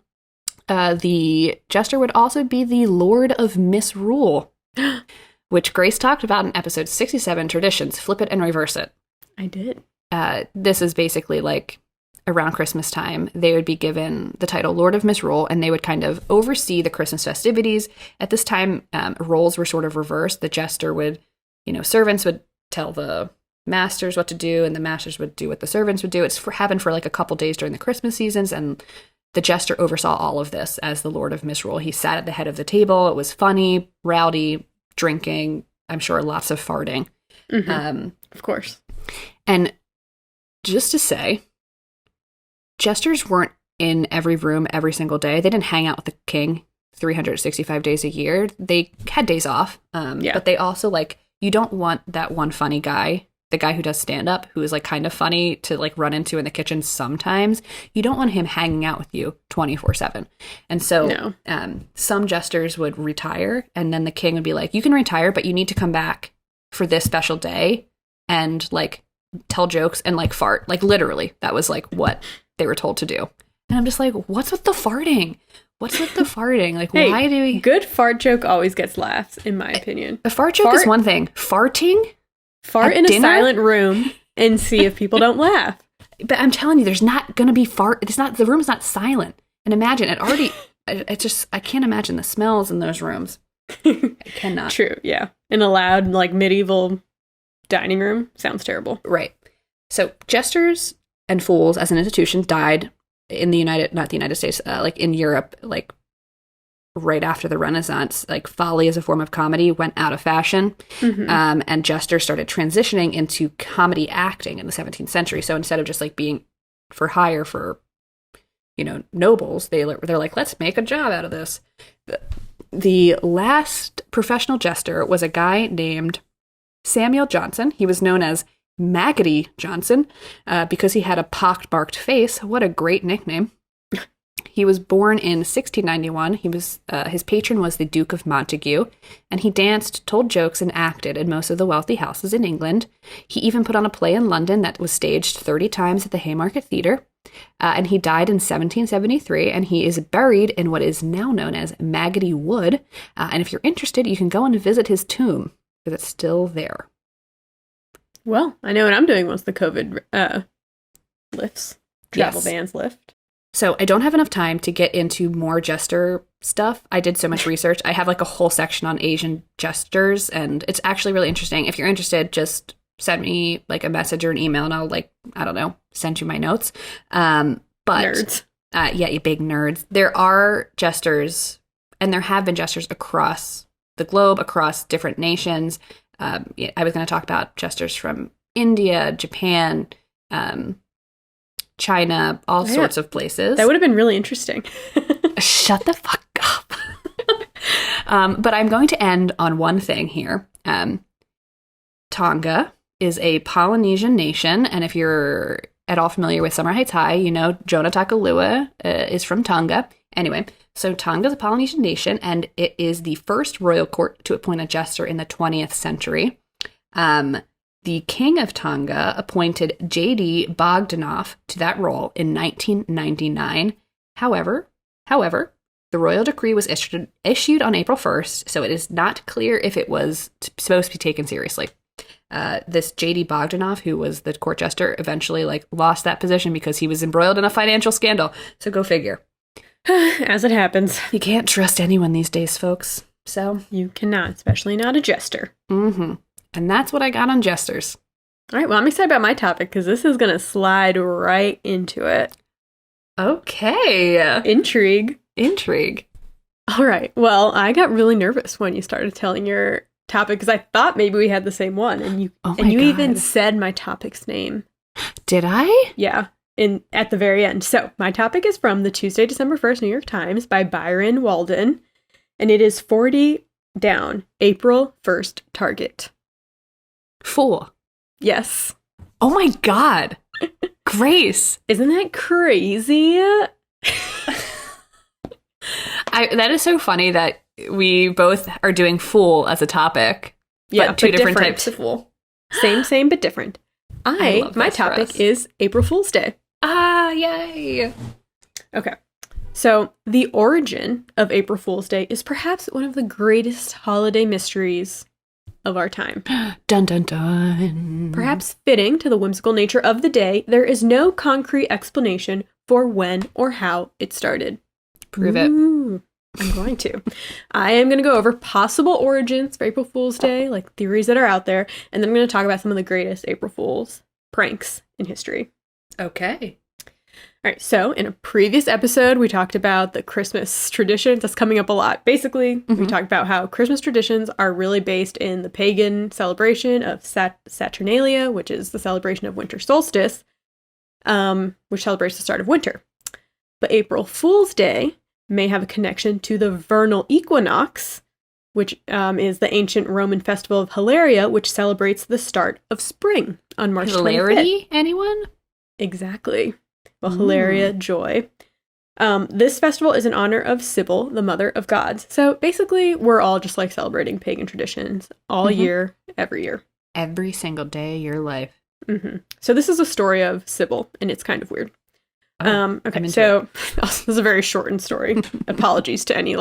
The jester would also be the Lord of Misrule, which Grace talked about in episode 67, Traditions, Flip It and Reverse It. I did. This is basically like around Christmas time, they would be given the title Lord of Misrule, and they would kind of oversee the Christmas festivities. At this time, roles were sort of reversed. The jester would, servants would tell the masters what to do, and the masters would do what the servants would do. It's happened for like a couple days during the Christmas seasons, and the jester oversaw all of this as the Lord of Misrule. He sat at the head of the table. It was funny, rowdy, drinking, I'm sure lots of farting. Mm-hmm. Of course. And just to say, jesters weren't in every room every single day. They didn't hang out with the king 365 days a year. They had days off. But they also you don't want that one funny guy, the guy who does stand-up, who is like kind of funny to like run into in the kitchen sometimes. You don't want him hanging out with you 24/7. And so some jesters would retire, and then the king would be like, you can retire, but you need to come back for this special day and like tell jokes and like fart. Like literally, that was like what they were told to do. And I'm just like, what's with the farting? What's with the farting? Like, hey, why do we... Good fart joke always gets laughs, in my opinion. A fart joke is one thing. Farting? Fart in dinner? A silent room and see if people don't laugh. But I'm telling you, there's not going to be fart. The room's not silent. And imagine, I can't imagine the smells in those rooms. I cannot. True, yeah. In a loud, like, medieval dining room. Sounds terrible. Right. So, jesters and fools as an institution died in not the United States, like in Europe, like right after the Renaissance. Like folly as a form of comedy went out of fashion, and jesters started transitioning into comedy acting in the 17th century. So instead of just like being for hire for, nobles, they're like, let's make a job out of this. The last professional jester was a guy named Samuel Johnson. He was known as Maggoty Johnson, because he had a pock-marked face. What a great nickname. He was born in 1691. His patron was the Duke of Montague, and he danced, told jokes, and acted in most of the wealthy houses in England. He even put on a play in London that was staged 30 times at the Haymarket Theatre, and he died in 1773, and he is buried in what is now known as Maggoty Wood. And if you're interested, you can go and visit his tomb, because it's still there. Well, I know what I'm doing once the COVID travel bans lift. So I don't have enough time to get into more jester stuff. I did so much research. I have like a whole section on Asian jesters, and it's actually really interesting. If you're interested, just send me like a message or an email, and I'll like, I don't know, send you my notes. But Nerds. Yeah, you big nerds. There are jesters, and there have been jesters across the globe, across different nations. I was going to talk about jesters from India, Japan, China, all sorts of places. That would have been really interesting. Shut the fuck up. But I'm going to end on one thing here. Tonga is a Polynesian nation, and if you're at all familiar with Summer Heights High, you know Jonah Takalua is from Tonga. Anyway, so Tonga is a Polynesian nation, and it is the first royal court to appoint a jester in the 20th century. The King of Tonga appointed J.D. Bogdanoff to that role in 1999. However, the royal decree was issued on April 1st, so it is not clear if it was supposed to be taken seriously. This J.D. Bogdanoff, who was the court jester, eventually lost that position because he was embroiled in a financial scandal. So go figure. As it happens. You can't trust anyone these days, folks. So you cannot, especially not a jester. Mm-hmm. And that's what I got on jesters. All right, well, I'm excited about my topic because this is going to slide right into it. Okay. Intrigue. All right, well, I got really nervous when you started telling your topic because I thought maybe we had the same one, and you even said my topic's name. Did I? Yeah, at the very end. So my topic is from the Tuesday, December 1st New York Times by Byron Walden, and it is 40 down, April 1st target. Fool. Yes. Oh my God. Grace. Isn't that crazy? That is so funny that we both are doing fool as a topic. Yeah, but two different types of fool. Same, but different. My topic is April Fool's Day. Ah, yay. Okay. So, the origin of April Fool's Day is perhaps one of the greatest holiday mysteries of our time. Dun, dun, dun. Perhaps fitting to the whimsical nature of the day, there is no concrete explanation for when or how it started. Prove it. I'm going to. I am going to go over possible origins for April Fool's Day, like theories that are out there, and then I'm going to talk about some of the greatest April Fool's pranks in history. Okay. All right, so in a previous episode, we talked about the Christmas traditions. That's coming up a lot. Basically, we talked about how Christmas traditions are really based in the pagan celebration of Saturnalia, which is the celebration of winter solstice, which celebrates the start of winter. But April Fool's Day may have a connection to the vernal equinox, which is the ancient Roman festival of Hilaria, which celebrates the start of spring on March 25th. Hilarity, anyone? Exactly. Well, Hilaria, joy. This festival is in honor of Sybil, the mother of gods. So basically, we're all just celebrating pagan traditions all year, every year. Every single day of your life. So this is a story of Sybil, and it's kind of weird. Okay, so this is a very shortened story. Apologies to any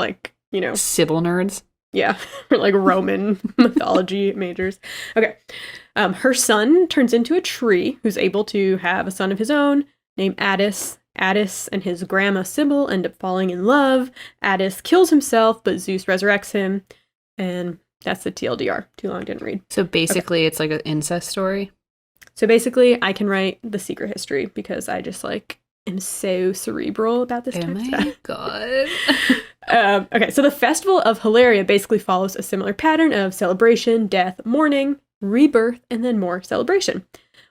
Sybil nerds. Yeah, or Roman mythology majors. Okay. Her son turns into a tree who's able to have a son of his own named Addis. Addis and his grandma Sybil end up falling in love. Addis kills himself, but Zeus resurrects him. And that's the TLDR. Too long, didn't read. So basically, It's like an incest story? So basically, I can write the secret history because I just am so cerebral about this type of stuff. Oh my God. Okay, so the Festival of Hilaria basically follows a similar pattern of celebration, death, mourning, rebirth, and then more celebration.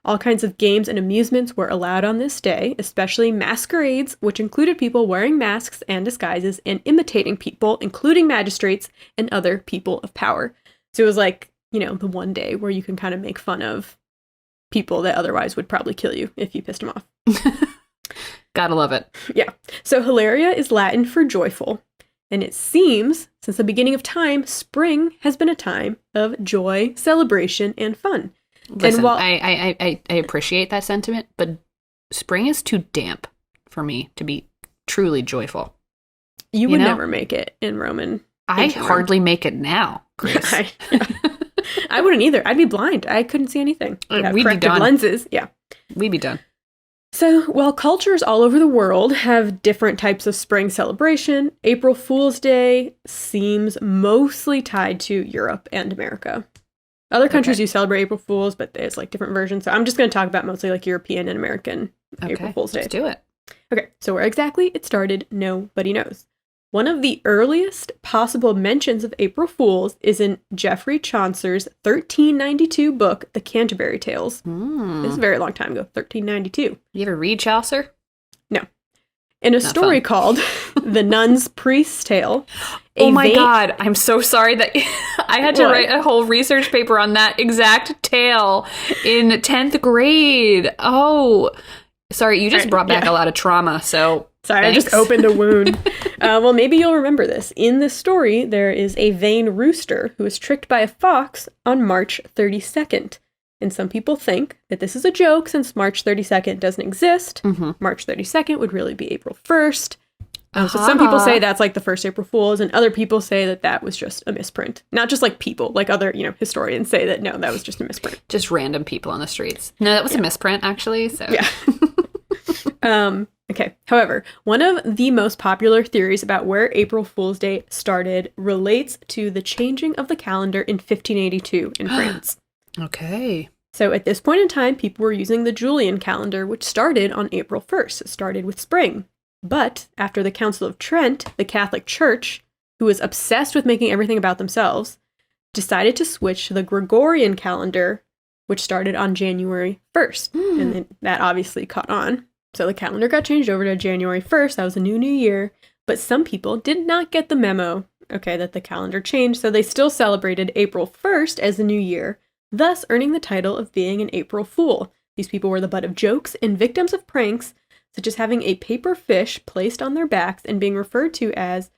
All kinds of games and amusements were allowed on this day, especially masquerades, which included people wearing masks and disguises and imitating people, including magistrates and other people of power. So it was the one day where you can kind of make fun of people that otherwise would probably kill you if you pissed them off. Gotta love it. Yeah. So Hilaria is Latin for joyful. And it seems, since the beginning of time, spring has been a time of joy, celebration, and fun. Listen, and while I appreciate that sentiment, but spring is too damp for me to be truly joyful. You would never make it in Roman. I hardly make it now, Grace. I wouldn't either. I'd be blind. I couldn't see anything. We'd be done. Lenses. Yeah. We'd be done. So, while cultures all over the world have different types of spring celebration, April Fool's Day seems mostly tied to Europe and America. Other countries do celebrate April Fools, but there's like different versions. So I'm just going to talk about mostly like European and American April Fool's Day. Let's do it. Okay, so where exactly it started, nobody knows. One of the earliest possible mentions of April Fools is in Geoffrey Chaucer's 1392 book, The Canterbury Tales. This is a very long time ago, 1392. You ever read Chaucer? No. In a story called The Nun's Priest's Tale. Oh my God, I'm so sorry that I had to write a whole research paper on that exact tale in 10th grade. Oh, sorry, you just brought back a lot of trauma, so sorry, thanks. I just opened a wound. Well, maybe you'll remember this. In this story, there is a vain rooster who is tricked by a fox on March 32nd. And some people think that this is a joke since March 32nd doesn't exist. March 32nd would really be April 1st. So some people say that's like the first April Fool's, and other people say that that was just a misprint. Not just like people, like other, historians say that no, that was just a misprint. Just random people on the streets. No, that was a misprint, actually. So yeah. Okay. However, one of the most popular theories about where April Fool's Day started relates to the changing of the calendar in 1582 in France. Okay. So at this point in time, people were using the Julian calendar, which started on April 1st. It started with spring. But after the Council of Trent, the Catholic Church, who was obsessed with making everything about themselves, decided to switch to the Gregorian calendar, which started on January 1st. And then that obviously caught on. So the calendar got changed over to January 1st. That was a new year. But some people did not get the memo, that the calendar changed. So they still celebrated April 1st as the new year, thus earning the title of being an April Fool. These people were the butt of jokes and victims of pranks, such as having a paper fish placed on their backs and being referred to as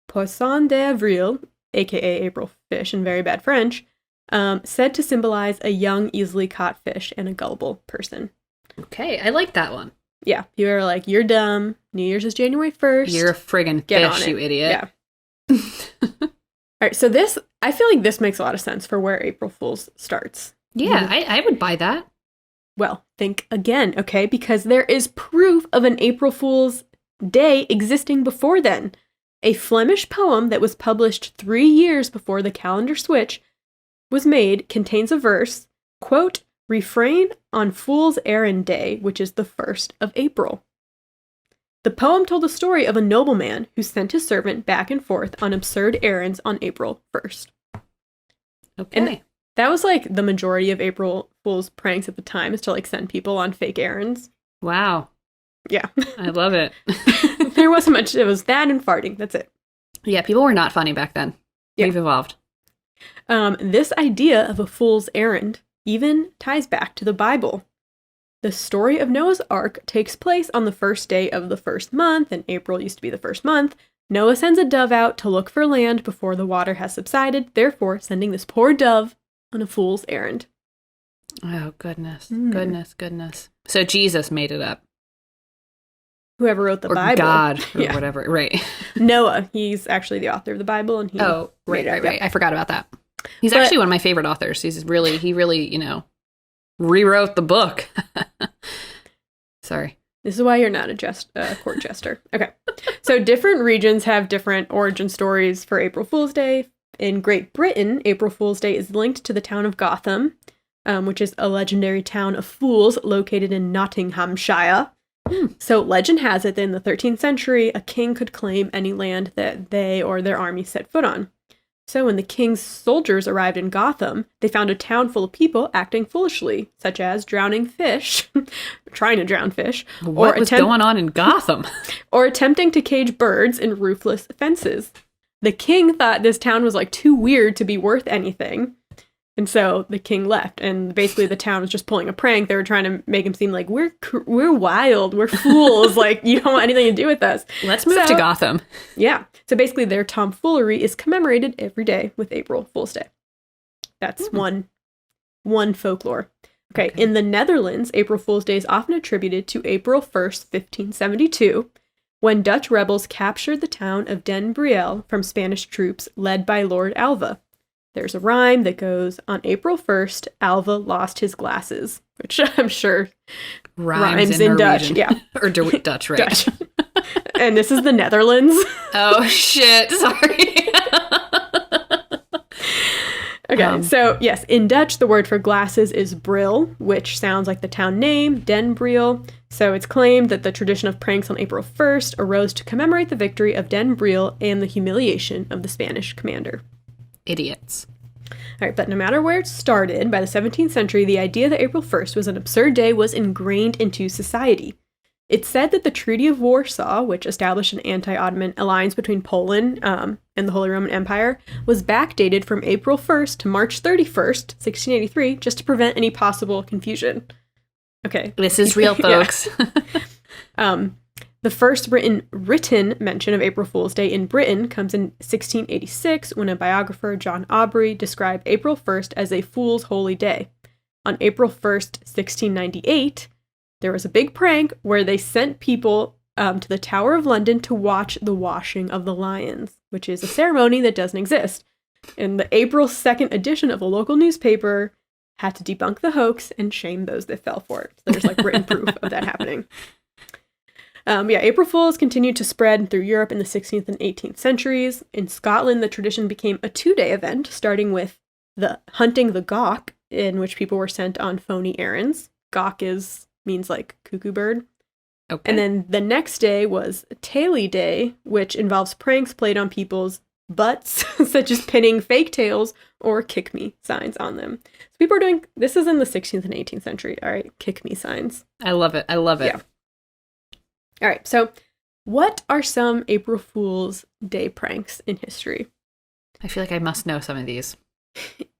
Poisson d'Avril, aka April Fish in very bad French, said to symbolize a young, easily caught fish and a gullible person. Okay, I like that one. Yeah, you were like, you're dumb. New Year's is January 1st. You're a friggin' fish, you idiot. Yeah. All right, so I feel like this makes a lot of sense for where April Fool's starts. Yeah, I would buy that. Well, think again, okay? Because there is proof of an April Fool's Day existing before then. A Flemish poem that was published 3 years before the calendar switch was made contains a verse, quote, "Refrain on Fool's Errand Day, which is the 1st of April." The poem told the story of a nobleman who sent his servant back and forth on absurd errands on April 1st. Okay. And that was like the majority of April Fool's pranks at the time, is to like send people on fake errands. Wow. Yeah. I love it. There wasn't much. It was that and farting. That's it. Yeah, people were not funny back then. Yeah. We've evolved. This idea of a fool's errand even ties back to the Bible. The story of Noah's Ark takes place on the first day of the first month, and April used to be the first month. Noah sends a dove out to look for land before the water has subsided, therefore sending this poor dove on a fool's errand. Oh, goodness. Goodness. So Jesus made it up. Whoever wrote the Bible. God, or whatever. Right. Noah, he's actually the author of the Bible, and he right. I forgot about that. He's actually one of my favorite authors. He really, rewrote the book. Sorry. This is why you're not a court jester. Okay. So different regions have different origin stories for April Fool's Day. In Great Britain, April Fool's Day is linked to the town of Gotham, which is a legendary town of fools located in Nottinghamshire. So legend has it that in the 13th century, a king could claim any land that they or their army set foot on. So when the king's soldiers arrived in Gotham, they found a town full of people acting foolishly, such as drowning fish, trying to drown fish. What was going on in Gotham? Or attempting to cage birds in roofless fences. The king thought this town was like too weird to be worth anything. And so the king left, and basically the town was just pulling a prank. They were trying to make him seem like we're wild, we're fools, like you don't want anything to do with us. Let's move to Gotham. Yeah. So basically their tomfoolery is commemorated every day with April Fool's Day. That's one folklore. Okay. In the Netherlands, April Fool's Day is often attributed to April 1st, 1572, when Dutch rebels captured the town of Den Briel from Spanish troops led by Lord Alva. There's a rhyme that goes, on April 1st, Alva lost his glasses, which I'm sure rhymes in Dutch. Norwegian. Yeah. Or Dutch, right? Dutch. And this is the Netherlands. Oh, shit. Sorry. Okay, so yes, in Dutch, the word for glasses is bril, which sounds like the town name, Den Briel. So it's claimed that the tradition of pranks on April 1st arose to commemorate the victory of Den Briel and the humiliation of the Spanish commander. Idiots. All right, but no matter where it started, by the 17th century, the idea that April 1st was an absurd day was ingrained into society. It's said that the Treaty of Warsaw, which established an anti-Ottoman alliance between Poland and the Holy Roman Empire, was backdated from April 1st to March 31st, 1683, just to prevent any possible confusion. Okay. This is real, folks. The first written mention of April Fool's Day in Britain comes in 1686, when a biographer, John Aubrey, described April 1st as a fool's holy day. On April 1st, 1698, there was a big prank where they sent people to the Tower of London to watch the washing of the lions, which is a ceremony that doesn't exist. And the April 2nd edition of the local newspaper had to debunk the hoax and shame those that fell for it. So there's like written proof of that happening. April Fools continued to spread through Europe in the 16th and 18th centuries. In Scotland, the tradition became a 2-day event, starting with the hunting the gawk, in which people were sent on phony errands. Gawk means like cuckoo bird. Okay. And then the next day was Taily Day, which involves pranks played on people's butts, such as pinning fake tails or kick me signs on them. So people are doing, this is in the 16th and 18th century, all right, kick me signs. I love it. I love it. Yeah. All right, so what are some April Fool's Day pranks in history? I feel like I must know some of these.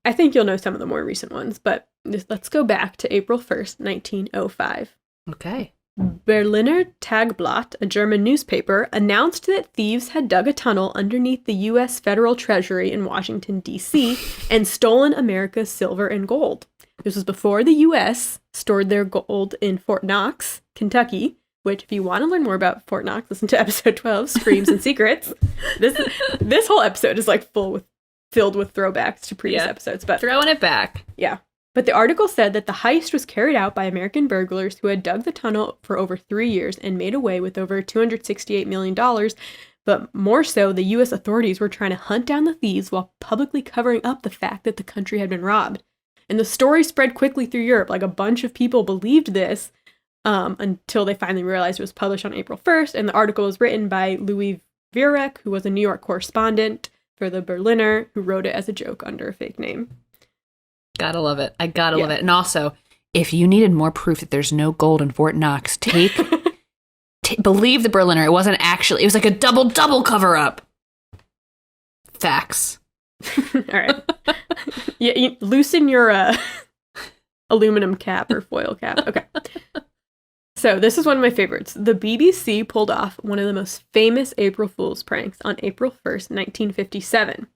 I think you'll know some of the more recent ones, but let's go back to April 1st, 1905. Okay. Berliner Tagblatt, a German newspaper, announced that thieves had dug a tunnel underneath the U.S. Federal Treasury in Washington, D.C., and stolen America's silver and gold. This was before the U.S. stored their gold in Fort Knox, Kentucky, which, if you want to learn more about Fort Knox, listen to episode 12, Screams and Secrets. This whole episode is like filled with throwbacks to previous episodes. But throwing it back. Yeah. But the article said that the heist was carried out by American burglars who had dug the tunnel for over 3 years and made away with over $268 million. But more so, the U.S. authorities were trying to hunt down the thieves while publicly covering up the fact that the country had been robbed. And the story spread quickly through Europe. Like, a bunch of people believed this until they finally realized it was published on April 1st. And the article was written by Louis Vierek, who was a New York correspondent for the Berliner, who wrote it as a joke under a fake name. Gotta love it. I gotta love it. And also, if you needed more proof that there's no gold in Fort Knox, believe the Berliner. It wasn't actually, it was like a double cover up. Facts. All right. Loosen your aluminum cap or foil cap. Okay. So this is one of my favorites. The BBC pulled off one of the most famous April Fool's pranks on April 1st, 1957.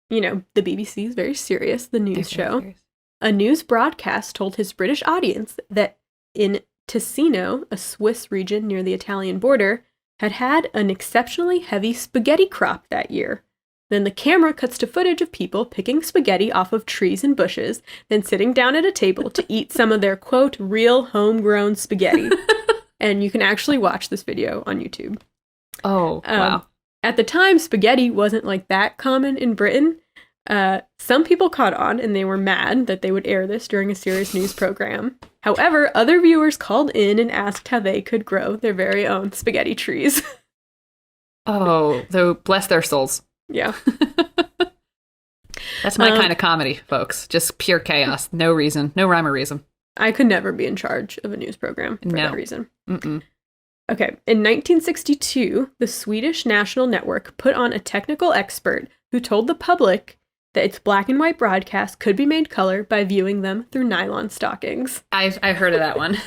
You know, the BBC is very serious, the news show. A news broadcast told his British audience that in Ticino, a Swiss region near the Italian border, had an exceptionally heavy spaghetti crop that year. Then the camera cuts to footage of people picking spaghetti off of trees and bushes, then sitting down at a table to eat some of their, quote, real homegrown spaghetti. And you can actually watch this video on YouTube. Oh, wow. At the time, spaghetti wasn't like that common in Britain. Some people caught on and they were mad that they would air this during a serious news program. However, other viewers called in and asked how they could grow their very own spaghetti trees. Oh, though bless their souls. Yeah. That's my kind of comedy, folks. Just pure chaos. No reason. No rhyme or reason. I could never be in charge of a news program for that reason. Mm-mm. Okay. In 1962, the Swedish National Network put on a technical expert who told the public that its black and white broadcasts could be made color by viewing them through nylon stockings. I've heard of that one.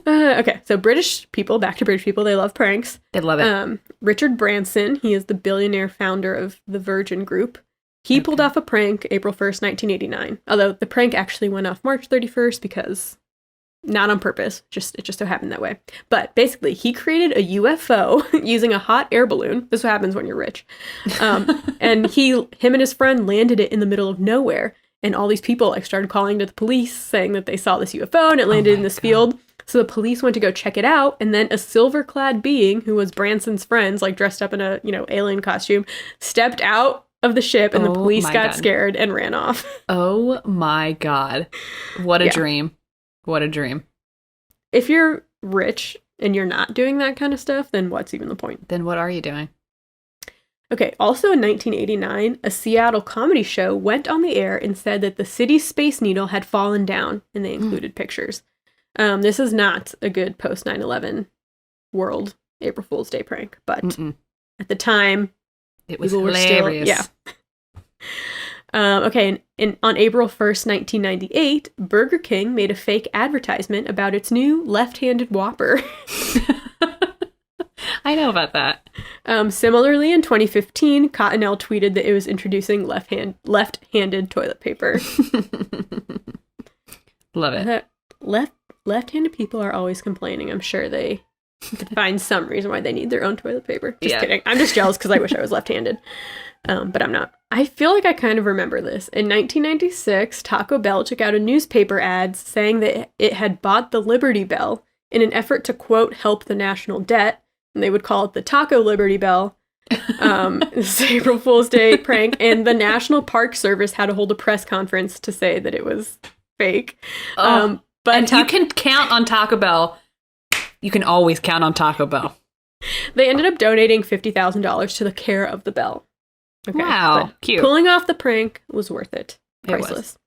Okay, so British people, back to British people, they love pranks. They love it. Richard Branson, he is the billionaire founder of the Virgin Group. He pulled off a prank April 1st, 1989. Although the prank actually went off March 31st because, not on purpose, it just so happened that way. But basically, he created a UFO using a hot air balloon. This is what happens when you're rich. And him and his friend landed it in the middle of nowhere. and all these people like started calling to the police saying that they saw this UFO and it landed in this field. So the police went to go check it out, and then a silver-clad being who was Branson's friends, like dressed up in a, alien costume, stepped out of the ship, and the police got scared and ran off. Oh my God. What a dream. What a dream. If you're rich and you're not doing that kind of stuff, then what's even the point? Then what are you doing? Okay, also in 1989, a Seattle comedy show went on the air and said that the city's Space Needle had fallen down, and they included pictures. This is not a good post 9/11 world April Fool's Day prank, but at the time, it was hilarious. Okay, on April 1st, 1998, Burger King made a fake advertisement about its new left-handed Whopper. I know about that. Similarly, in 2015, Cottonelle tweeted that it was introducing left-handed toilet paper. Love it. Left-handed people are always complaining. I'm sure they could find some reason why they need their own toilet paper. Just kidding. I'm just jealous because I wish I was left-handed. But I'm not. I feel like I kind of remember this. In 1996, Taco Bell took out a newspaper ad saying that it had bought the Liberty Bell in an effort to, quote, help the national debt. And they would call it the Taco Liberty Bell. This is April Fool's Day prank. And the National Park Service had to hold a press conference to say that it was fake. But you can count on Taco Bell. You can always count on Taco Bell. They ended up donating $50,000 to the care of the bell. Okay, wow, cute. Pulling off the prank was worth it. Priceless.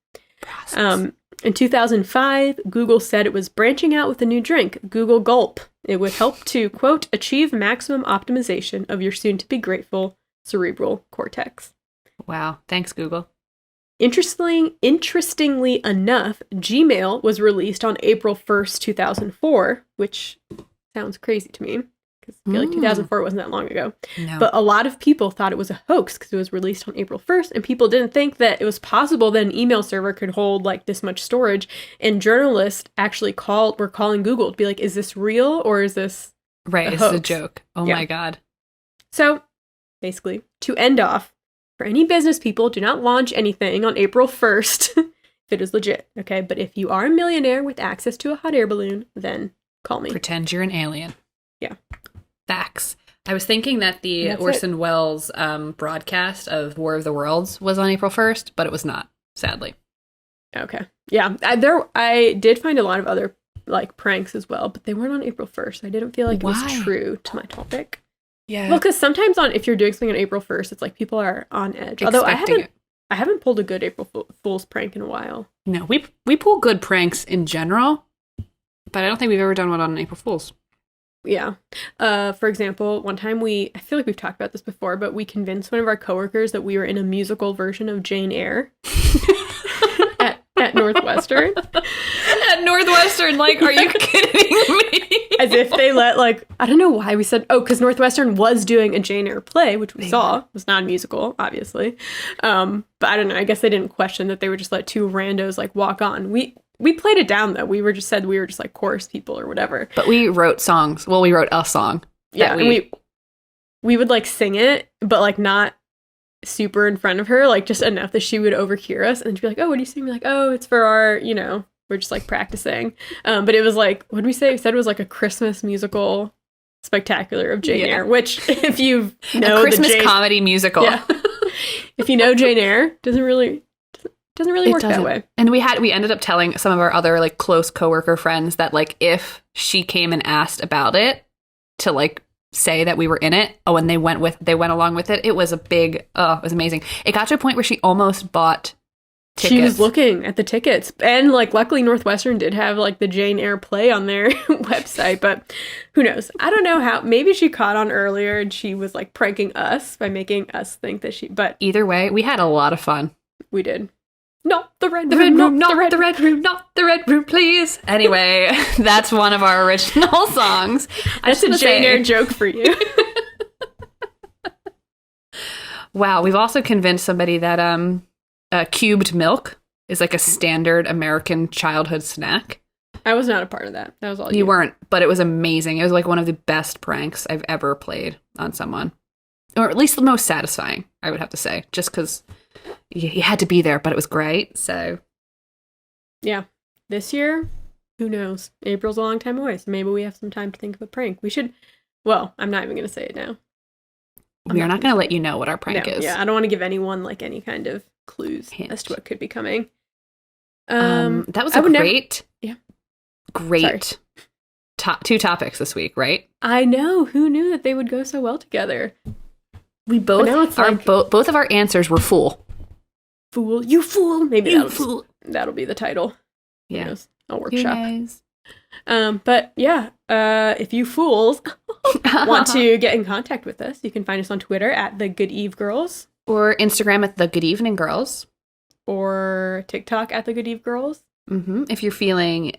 In 2005, Google said it was branching out with a new drink, Google Gulp. It would help to, quote, achieve maximum optimization of your soon-to-be-grateful cerebral cortex. Wow. Thanks, Google. Interestingly enough, Gmail was released on April 1st, 2004, which sounds crazy to me, because I feel like 2004 wasn't that long ago. No. But a lot of people thought it was a hoax because it was released on April 1st, and people didn't think that it was possible that an email server could hold like this much storage. And journalists actually were calling Google to be like, is this real or is this right? It's a joke. Oh my God. So basically, to end off, for any business people, do not launch anything on April 1st if it is legit, okay? But if you are a millionaire with access to a hot air balloon, then call me. Pretend you're an alien. Yeah. Facts. I was thinking that the Orson Welles broadcast of War of the Worlds was on April 1st, but it was not, sadly. Okay. Yeah. I did find a lot of other like pranks as well, but they weren't on April 1st. I didn't feel like it was true to my topic. Yeah. Well, because sometimes if you're doing something on April 1st, it's like people are on edge. Although I haven't pulled a good April Fool's prank in a while. No, we pull good pranks in general, but I don't think we've ever done one on April Fool's. Yeah. For example, one time I feel like we've talked about this before, but we convinced one of our coworkers that we were in a musical version of Jane Eyre at Northwestern. At Northwestern, like, are you kidding me? As if they let, like, I don't know why we said, because Northwestern was doing a Jane Eyre play, which we saw. It was not a musical, obviously. But I don't know. I guess they didn't question that they would just let two randos, like, walk on. We played it down, though. We were just like chorus people or whatever. But we wrote songs. Well, we wrote a song. Yeah, and we would, like, sing it, but, like, not super in front of her, like, just enough that she would overhear us. And she'd be like, oh, what are you singing? We're like, oh, it's for our, we're just, like, practicing. But it was, like, what did we say? We said it was, like, a Christmas musical spectacular of Jane Eyre, which, if you know a Christmas comedy musical. Yeah. If you know Jane Eyre, doesn't really work that way. And we ended up telling some of our other like close coworker friends that like if she came and asked about it to like say that we were in it, and they went along with it. It was it was amazing. It got to a point where she almost bought tickets. She was looking at the tickets, and like luckily Northwestern did have like the Jane Eyre play on their website, but who knows? I don't know how. Maybe she caught on earlier and she was like pranking us by making us think that but either way, we had a lot of fun. We did. Not the red room, not the red room, please. Anyway, that's one of our original songs. That's a Jane Eyre joke for you. Wow, we've also convinced somebody that cubed milk is like a standard American childhood snack. I was not a part of that. That was all you. You weren't, but it was amazing. It was like one of the best pranks I've ever played on someone. Or at least the most satisfying, I would have to say. Just because you had to be there, but it was great. So yeah, this year, who knows? April's a long time away, so maybe we have some time to think of a prank. We should. Well, I'm not even going to say it now. We are not going to let you know what our prank is. Yeah, I don't want to give anyone like any kind of clues as to what could be coming. That was a great, Sorry. two topics this week, right? I know. Who knew that they would go so well together? We both both of our answers were fool. Fool, you fool. Maybe that'll be the title. Yeah, I'll workshop. But yeah, if you fools want to get in contact with us, you can find us on Twitter at the Good Eve Girls, or Instagram at the Good Evening Girls, or TikTok at the Good Eve Girls. Mm-hmm. If you're feeling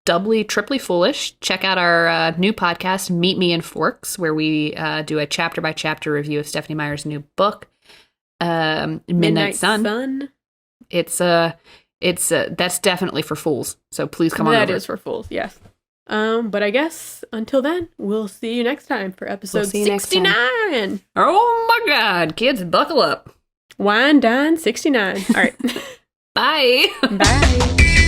doubly, triply foolish, check out our new podcast, Meet Me in Forks, where we do a chapter by chapter review of Stephanie Meyer's new book, Midnight Sun. It's that's definitely for fools. So please come on over. That is for fools, yes. But I guess until then, we'll see you next time for episode 69. Oh my God, kids, buckle up. Wine, dine, 69. All right. Bye. Bye.